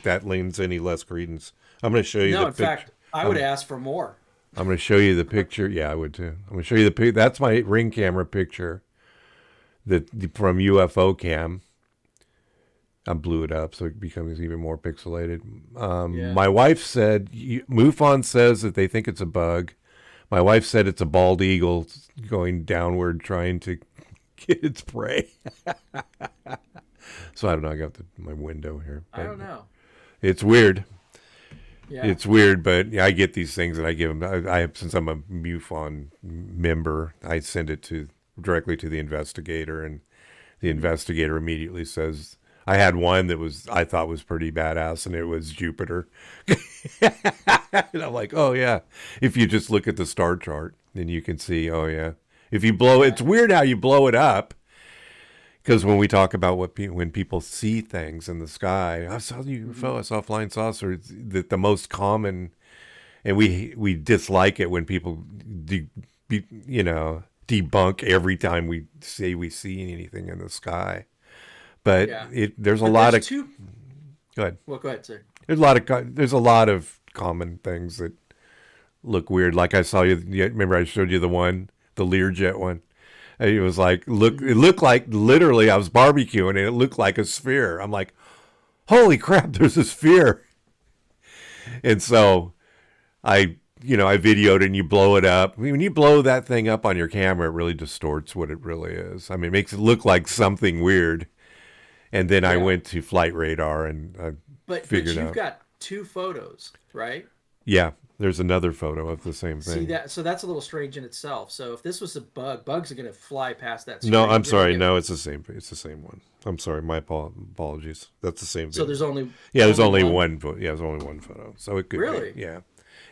that leans any less credence. I'm going to show you. No, in fact, I would ask for more. I'm going to show you the picture. Yeah, I would too. I'm going to show you the picture. That's my Ring camera picture from UFO Cam. I blew it up so it becomes even more pixelated. My wife said, MUFON says that they think it's a bug. My wife said it's a bald eagle going downward trying to get its prey. So I don't know. I got my window here. I don't know. It's weird. Yeah. It's weird, but I get these things and I give them. Since I'm a MUFON member, I send it directly to the investigator, and the investigator immediately says, I had one that I thought was pretty badass, and it was Jupiter. And I'm like, oh yeah. If you just look at the star chart, then you can see, oh yeah. If you blow, it's weird how you blow it up. Because when we talk about when people see things in the sky, I saw the UFO, I saw a flying saucer. The most common, and we dislike it when people debunk every time we say we see anything in the sky. But there's a lot of. Go ahead. Well, go ahead, sir. There's a lot of common things that look weird. Like I saw you. Remember I showed you the Learjet one. And it was like, it looked like literally I was barbecuing and it looked like a sphere. I'm like, holy crap, there's a sphere. And so I videoed it, and you blow it up. When you blow that thing up on your camera, it really distorts what it really is. I mean, it makes it look like something weird. And then I went to flight radar and figured out. But you've got two photos, right? Yeah. There's another photo of the same thing. So that's a little strange in itself. So if this was a bug, bugs are going to fly past that screen. No, I'm sorry. No, it's the same. It's the same one. I'm sorry. My apologies. That's the same. So there's only there's only one photo. Yeah, there's only one photo. So it could really be, yeah.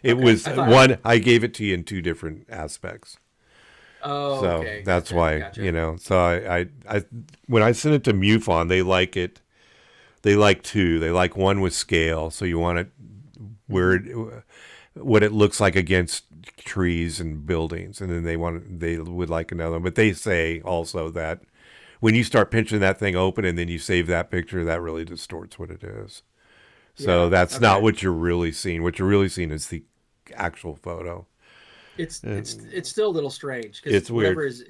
It was one. I gave it to you in two different aspects. Oh, So okay, that's gotcha, why, gotcha. so I when I send it to MUFON, they like it. They like two. They like one with scale. So you want it where Hmm. what it looks like against trees and buildings, and then they would like another one. But they say also that when you start pinching that thing open and then you save that picture, that really distorts what it is. So Yeah. that's not Okay. what you're really seeing. What you're really seeing is the actual photo. It's still a little strange because It's weird. whatever is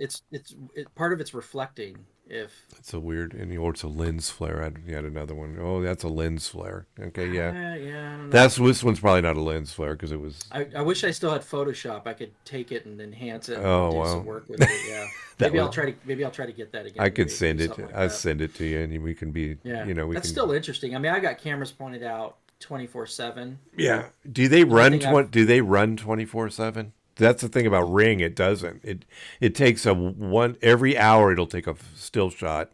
part of it's reflecting. If It's a weird, or it's a lens flare. I had another one. Oh, that's a lens flare. Okay, yeah. yeah, I don't know. This one's probably not a lens flare because it was. I wish I still had Photoshop. I could take it and enhance it and Oh do some well, work with it. Yeah. that was. Maybe I'll try to get that I again. could Maybe do send it. something like I that. send it to you, and we can be. Yeah. We That's can. still interesting. I mean, I got cameras pointed out 24/7. Yeah. Do they Only run? thing I've Do they run 24/7? That's the thing about Ring. It doesn't. It takes a one every hour. It'll take a still shot.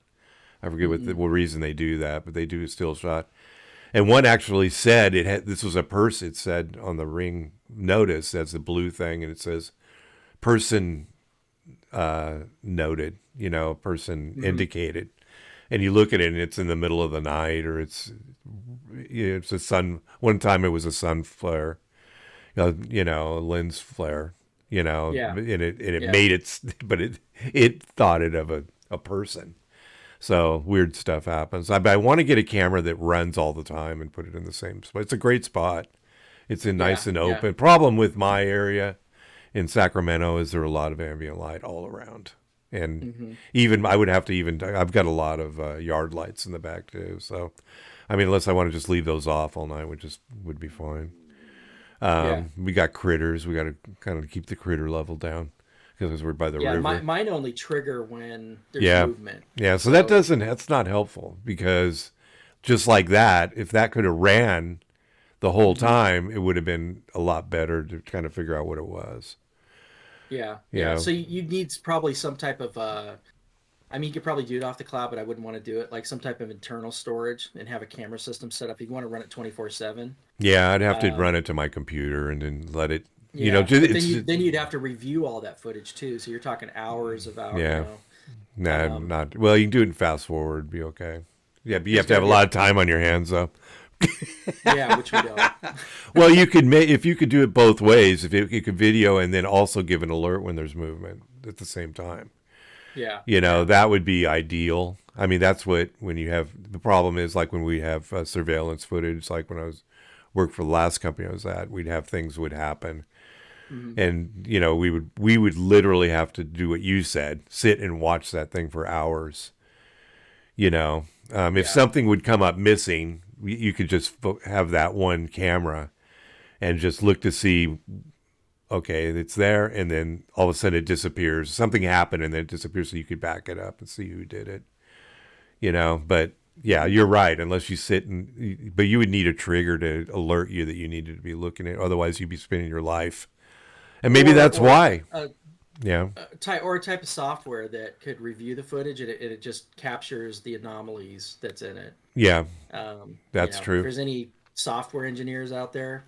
I forget mm-mm, what reason they do that, but they do a still shot. And one actually said it had. This was a person. It said on the Ring notice that's the blue thing, and it says person noted. Person mm-hmm. indicated. And you look at it, and it's in the middle of the night, or it's a sun. One time it was a sun flare, a lens flare, Yeah. and it Yeah. made it, but it thought it of a person. So weird stuff happens. I want to get a camera that runs all the time and put it in the same spot. It's a great spot. It's in Yeah. nice and Yeah. open. Problem with my area in Sacramento is there are a lot of ambient light all around. And Mm-hmm. even I would have to even I've got a lot of yard lights in the back too. So I mean, unless I want to just leave those off all night, would be fine. Yeah. We got critters. We got to kind of keep the critter level down because we're by the Yeah. river. Mine only trigger when there's Yeah, movement. yeah. So So that's not helpful because just like that, if that could have ran the whole mhm. time, it would have been a lot better to kind of figure out what it was. Yeah. Yeah. Yeah, So you need probably some type of I mean, you could probably do it off the cloud, but I wouldn't want to do it like some type of internal storage and have a camera system set up. You want to run it 24/7. yeah. I'd have to run Um, it to my computer and then let it. yeah, Just but then it's you'd have to review all that footage too. So you're talking hours of hour, yeah. Nah, Um, not well. You can do it in fast forward. Be okay. Yeah, but you there's have to got to have a be a lot of time on your hands, though. yeah, which we don't. Well, you could if you could do it both ways. If you could video and then also give an alert when there's movement at the same time, Yeah, yeah. that would be ideal. I mean, that's what when you have the problem is like when we have surveillance footage. Like when I was worked for the last company I was at, we'd have things would happen, Hmm. and we would literally have to do what you said, sit and watch that thing for hours. If Yeah, something would come up missing, you could just have that one camera and just look to see, okay, it's there, and then all of a sudden it disappears. Something happened, and then it disappears, so you could back it up and see who did it. But yeah, hmm, you're right. Unless you sit but you would need a trigger to alert you that you needed to be looking at. Otherwise, you'd be spending your life, and maybe that's or why. Yeah, a type of software that could review the footage and it just captures the anomalies that's in it. yeah, that's If true. there's any software engineers out there,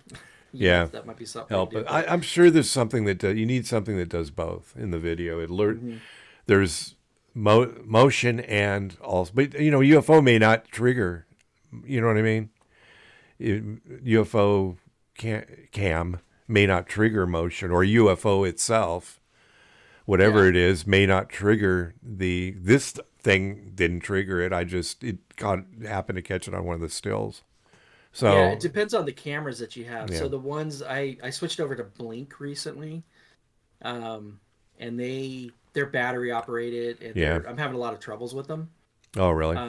Yeah, that might be something I could help do. it. But I'm sure there's something you need something that does both in the video. It alert mhm. there's motion and also, but UFO may not trigger. You know what I mean? UFO cam may not trigger motion, or UFO itself, whatever Yeah, it is, may not trigger this thing didn't trigger it. It happened to catch it on one of the stills. yeah, it So depends on the cameras that you have. yeah, So the ones I switched over to Blink recently, um, and they're battery operated, and yeah. I'm having a lot of troubles with them. Oh really?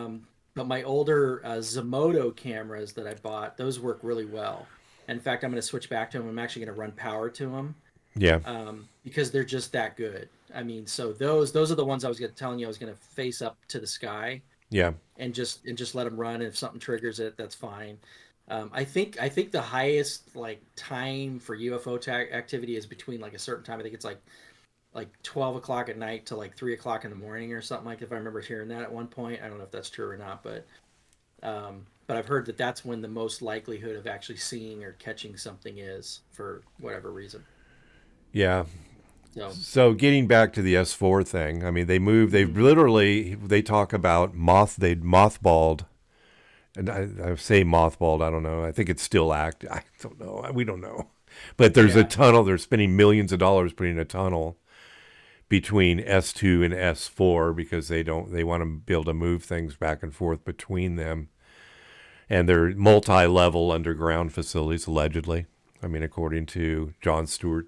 But my older Zomoto cameras that I bought, those work really well. In fact, I'm going to switch back to them. I'm actually going to run power to them Yeah, because they're just that good. I mean, so those are the ones I was telling you I was going to face up to the sky yeah, and just let them run. And if something triggers it, that's fine. I think the highest like time for UFO activity is between like a certain time. I think it's like 12 o'clock at night to like 3 o'clock in the morning or something, like, if I remember hearing that at one point. I don't know if that's true or not, but I've heard that that's when the most likelihood of actually seeing or catching something is for whatever reason. yeah. So So getting back to the S4 thing, I mean, they talk about they'd mothballed, and I say mothballed, I don't know. I think it's still active. I don't know. We don't know. But there's a yeah, tunnel. They're spending millions of dollars putting a tunnel between S2 and S4 because they want to be able to move things back and forth between them. And they're multi-level underground facilities, allegedly. I mean, according to Jon Stewart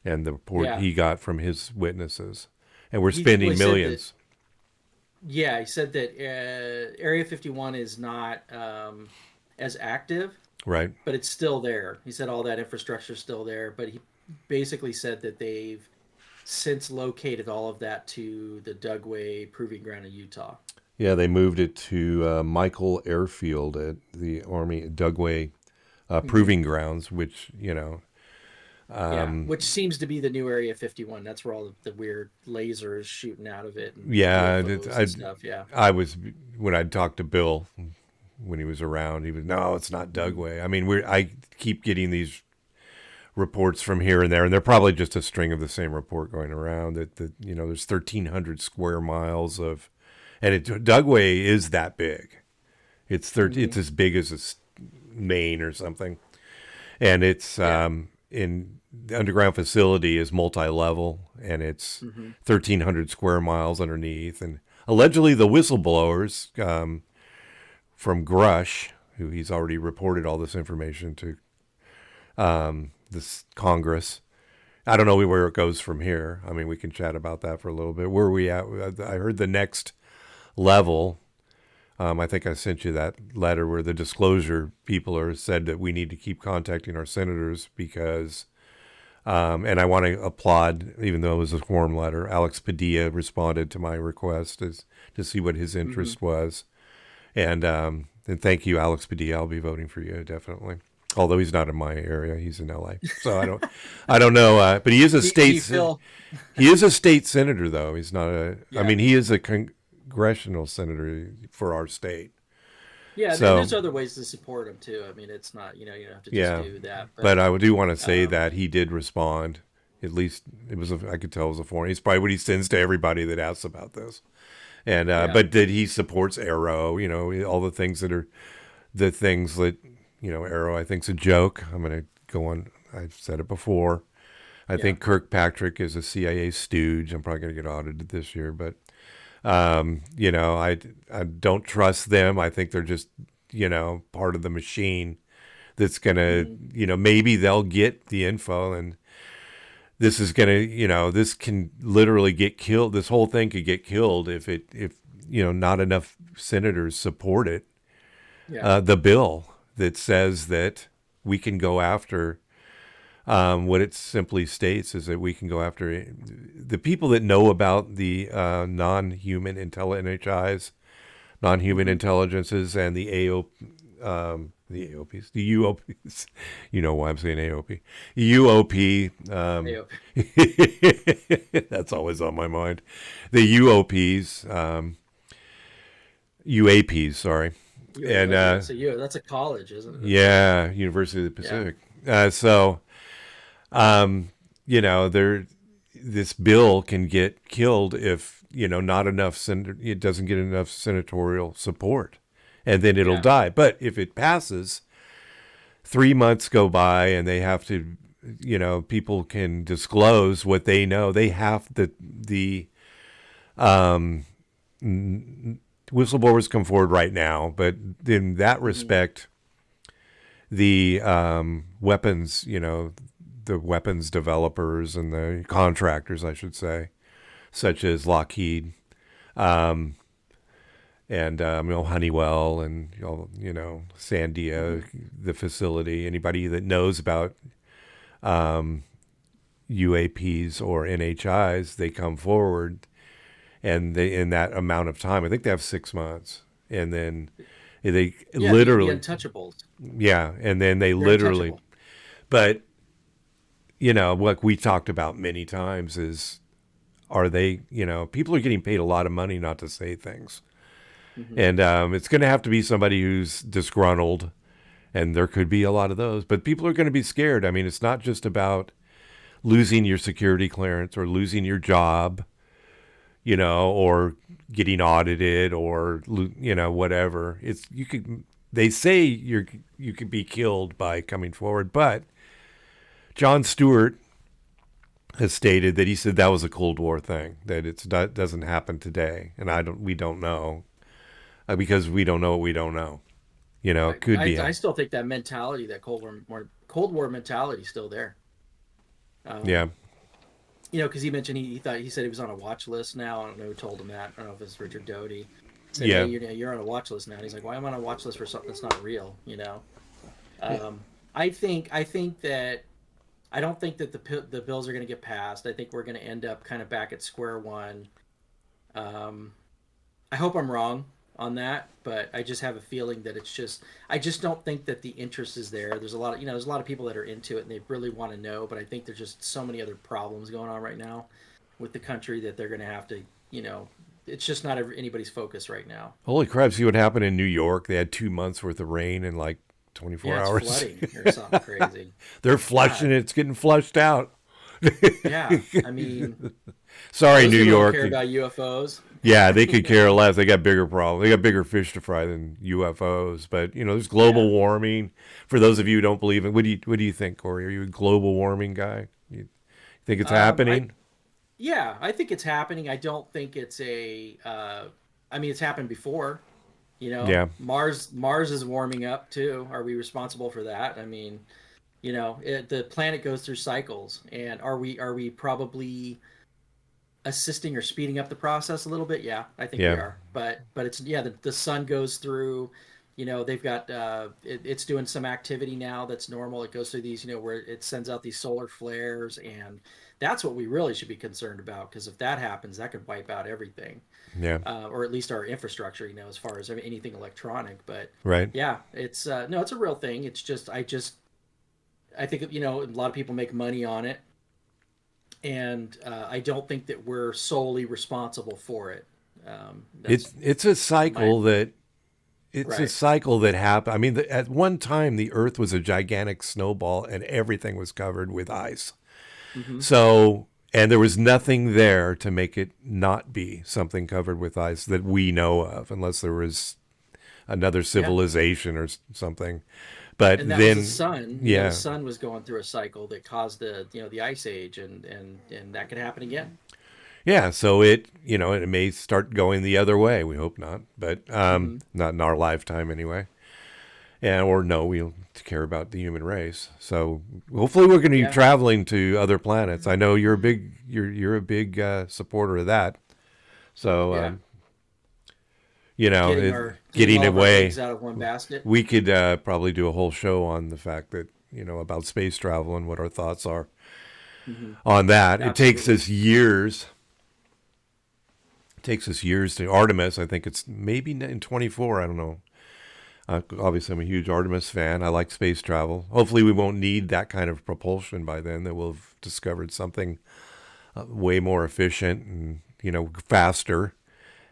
and the report yeah. he got from his witnesses. And we're He spending said that. millions. Yeah, he said that Area 51 is not as active, Right. but it's still there. He said all that infrastructure is still there, but he basically said that they've since located all of that to the Dugway Proving Ground in Utah. Yeah, they moved it to Michael Airfield at the Army Dugway Hmm. Proving Grounds, which, Yeah, which seems to be the new Area 51. That's where all the weird lasers shooting out of it and yeah, UFOs and stuff. Yeah. I was, when I talked to Bill when he was around, he was, no, it's not Hmm. Dugway. I mean, I keep getting these reports from here and there, and they're probably just a string of the same report going around that there's 1,300 square miles of, and Dugway is that big. Hmm. It's as big as Maine or something, and it's Yeah. in the underground facility is multi-level, and it's Hmm. 1,300 square miles underneath, and allegedly the whistleblowers from Grush, who he's already reported all this information to this Congress. I don't know where it goes from here. I mean, we can chat about that for a little bit. Where are we at? I heard the next level. I think I sent you that letter where the disclosure people are said that we need to keep contacting our senators because, and I want to applaud, even though it was a form letter, Alex Padilla responded to my request to see what his Hmm. interest was. And thank you, Alex Padilla. I'll be voting for you, definitely. Although he's not in my area, he's in LA, so I don't know. But he is a Do you feel? he is a state senator, though. He's not a. I Yeah. mean, he is a congressional senator for our state. Yeah, and So there's other ways to support him too. I mean, it's not, you don't have to just yeah, do that. But but I do want to say um, that he did respond. At least I could tell it was a form. He's probably what he sends to everybody that asks about this. And yeah, but that he supports Arrow. All the things that are the things that Arrow I think's a joke. I'm going to go on. I've said it before. I yeah, think Kirkpatrick is a CIA stooge. I'm probably going to get audited this year, but I don't trust them. I think they're just part of the machine that's going to hmm, maybe they'll get the info and this is going to this can literally get killed. This whole thing could get killed if not enough senators support it. yeah, The bill that says that we can go after. What it simply states is that we can go after the people that know about the non-human NHIs, non-human hmm, intelligences, and the AOPs, the UOPs. You know why I'm saying AOP, UOP. yeah, That's always on my mind. The UOPs, UAPs. Sorry, and okay. That's a college, isn't it? yeah, University of the Yeah, Pacific. So there this bill can get killed if not enough it doesn't get enough senatorial support, and then it'll yeah, die. But if it passes, 3 months go by, and they have to, people can disclose what they know. They have the um, whistleblowers come forward right now, but in that hmm, respect, the weapons, the weapons developers and the contractors, I should say, such as Lockheed, um, and Honeywell and Sandia, hmm, the facility. Anybody that knows about um, UAPs or NHIs, they come forward, and they in that amount of time, I think they have 6 months, and then they yeah. The literally, untouchables, yeah, and then they they're literally, untouchable. but what we talked about many times is are they, people are getting paid a lot of money not to say things. Hmm. And it's going to have to be somebody who's disgruntled. And there could be a lot of those. But people are going to be scared. I mean, it's not just about losing your security clearance or losing your job, or getting audited or, whatever. They say you could be killed by coming forward, but Jon Stewart has stated that he said that was a Cold War thing, that doesn't happen today, and we don't know, because we don't know what we don't know. It could be. I still think that mentality, that Cold War mentality, is still there. Yeah. Because he mentioned he said he was on a watch list now. I don't know who told him that. I don't know if it's Richard Doty. Said, Yeah. Hey, you're on a watch list now. And he's like, why am I on a watch list for something that's not real? I think that I don't think that the bills are going to get passed. I think we're going to end up kind of back at square one. I hope I'm wrong on that, but I just have a feeling that I just don't think that the interest is there. There's a lot of there's a lot of people that are into it and they really want to know, but I think there's just so many other problems going on right now with the country that they're going to have to, it's just not anybody's focus right now. Holy crap! See what happened in New York? They had 2 months worth of rain in like 24 Yeah, it's hours. flooding or something crazy. They're flushing it. It's getting flushed out. Yeah, I mean, sorry, those New who don't York. care about UFOs. Yeah, they could care less. They got bigger problems. They got bigger fish to fry than UFOs. But there's global warming. For those of you who don't believe in, what do you think, Korey? Are you a global warming guy? You think it's happening? Yeah, I think it's happening. I don't think it's I mean, it's happened before. Yeah. Mars is warming up too. Are we responsible for that? I mean, the planet goes through cycles, and are we probably assisting or speeding up the process a little bit? Yeah, I think we Yeah. are. But it's the sun goes through. They've got it's doing some activity now that's normal. It goes through these, where it sends out these solar flares, and that's what we really should be concerned about, because if that happens, that could wipe out everything, Yeah. or at least our infrastructure, as far as anything electronic. But Right. yeah, it's no, it's a real thing. It's just I think a lot of people make money on it, and I don't think that we're solely responsible for it. It's a cycle that it's a right. cycle that happened. I mean, at one time, the Earth was a gigantic snowball, and everything was covered with ice. Hmm. So, and there was nothing there to make it not be something covered with ice that we know of, unless there was another Yeah. civilization or something. But And that was then, the sun. The yeah, sun was going through a cycle that caused the ice age, and that could happen again. yeah. So it may start going the other way. We hope not, but Hmm. not in our lifetime anyway. And or no, we don't care about the human race. So hopefully, we're going to be Yeah. traveling to other planets. I know you're a big supporter of that. So Yeah. Getting getting all of our away. eggs out of one basket. We could probably do a whole show on the fact that about space travel and what our thoughts are Hmm. on that. It takes Absolutely. us years. It takes us years to Artemis. I think it's maybe in 24. I don't know. Obviously, I'm a huge Artemis fan. I like space travel. Hopefully, we won't need that kind of propulsion by then. That we'll have discovered something way more efficient and faster.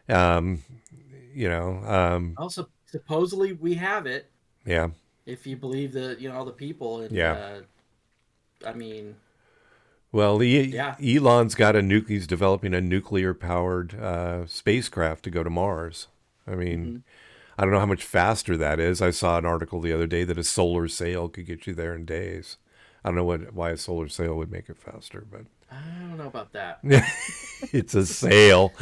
Um, Also, supposedly we have it, yeah, if you believe all the people. And yeah. I mean, Well, yeah. Elon's got he's developing a nuclear powered spacecraft to go to Mars. I mean, Hmm. I don't know how much faster that is. I saw an article the other day that a solar sail could get you there in days. I don't know why a solar sail would make it faster, but I don't know about that. it's a sail.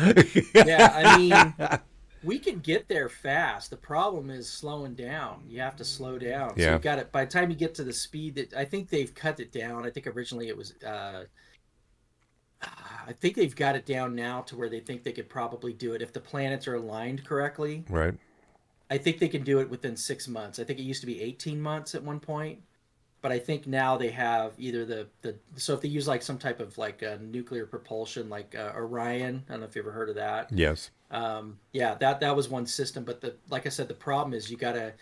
Yeah, I mean, we can get there fast. The problem is slowing down. You have to slow down. So Yeah, you've got it. By the time you get to the speed that, I think they've cut it down. I think originally it was. I think they've got it down now to where they think they could probably do it if the planets are aligned correctly. right. I think they can do it within 6 months. I think it used to be 18 months at one point, but I think now they have either the so if they use like some type of like nuclear propulsion, like Orion. I don't know if you ever heard of that. Yes. Yeah, that was one system, but like I said, the problem is you gotta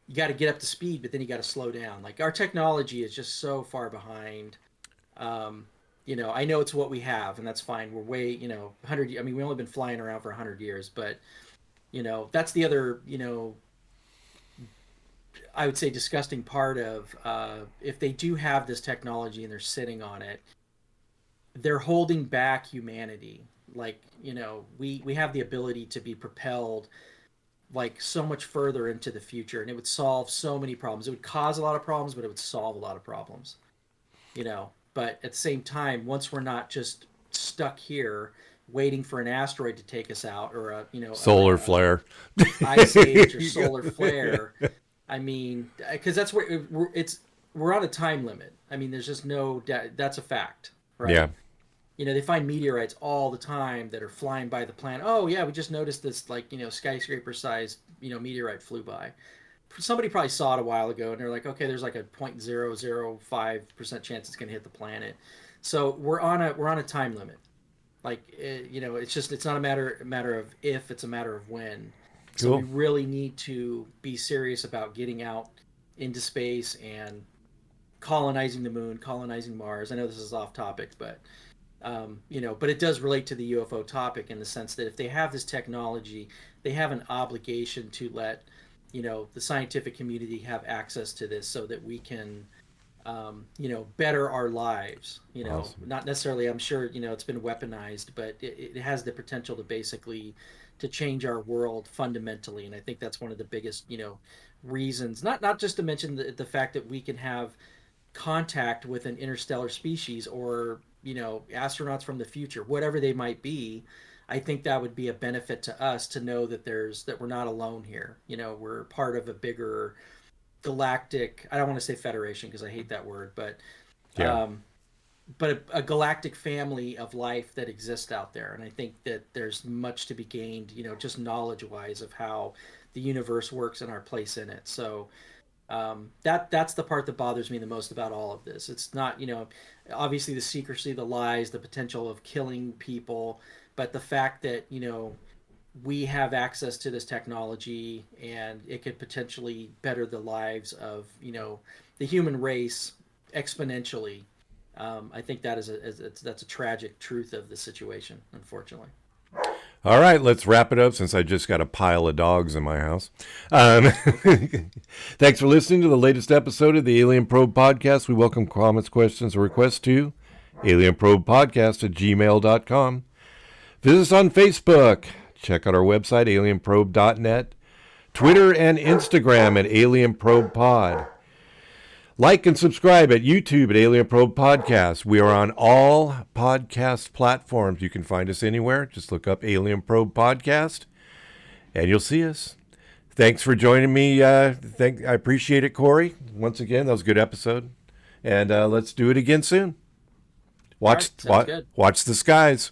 get up to speed, but then you gotta slow down. Like our technology is just so far behind. I know it's what we have, and that's fine. We're way, 100. I mean, we've only been flying around for 100 years, but that's the other, I would say disgusting part of if they do have this technology and they're sitting on it, they're holding back humanity. Like, we have the ability to be propelled like so much further into the future, and it would solve so many problems. It would cause a lot of problems, but it would solve a lot of problems. But at the same time, once we're not just stuck here waiting for an asteroid to take us out, or Solar flare. ice age or solar flare. I mean, because that's where we're on a time limit. I mean, there's just that's a fact, right? Yeah. They find meteorites all the time that are flying by the planet. Oh yeah, we just noticed this, like, skyscraper sized meteorite flew by. Somebody probably saw it a while ago, and they're like, okay, there's like a 0.005% chance it's going to hit the planet. So we're on a time limit. Like, it's not a matter of if, it's a matter of when. So Cool. we really need to be serious about getting out into space and colonizing the moon, colonizing Mars. I know this is off topic, but but it does relate to the UFO topic, in the sense that if they have this technology, they have an obligation to let the scientific community have access to this, so that we can better our lives. Awesome. Not necessarily, I'm sure, it's been weaponized, but it has the potential to basically to change our world fundamentally. And I think that's one of the biggest, reasons, not just to mention the fact that we can have contact with an interstellar species, or, astronauts from the future, whatever they might be. I think that would be a benefit to us, to know that we're not alone here. We're part of a bigger galactic, I don't want to say federation because I hate that word, but Yeah. a galactic family of life that exists out there. And I think that there's much to be gained, just knowledge wise, of how the universe works and our place in it. So that's the part that bothers me the most about all of this. It's not, obviously the secrecy, the lies, the potential of killing people, but the fact that, we have access to this technology, and it could potentially better the lives of, the human race exponentially. I think that's a tragic truth of the situation, unfortunately. All right, let's wrap it up, since I just got a pile of dogs in my house. Thanks for listening to the latest episode of the Alien Probe Podcast. We welcome comments, questions, or requests to alienprobepodcast@gmail.com. Visit us on Facebook. Check out our website, alienprobe.net. Twitter and Instagram at Alien Probe Pod. Like and subscribe at YouTube at Alien Probe Podcast. We are on all podcast platforms. You can find us anywhere. Just look up Alien Probe Podcast, and you'll see us. Thanks for joining me. I appreciate it, Korey. Once again, that was a good episode. And let's do it again soon. Watch the skies.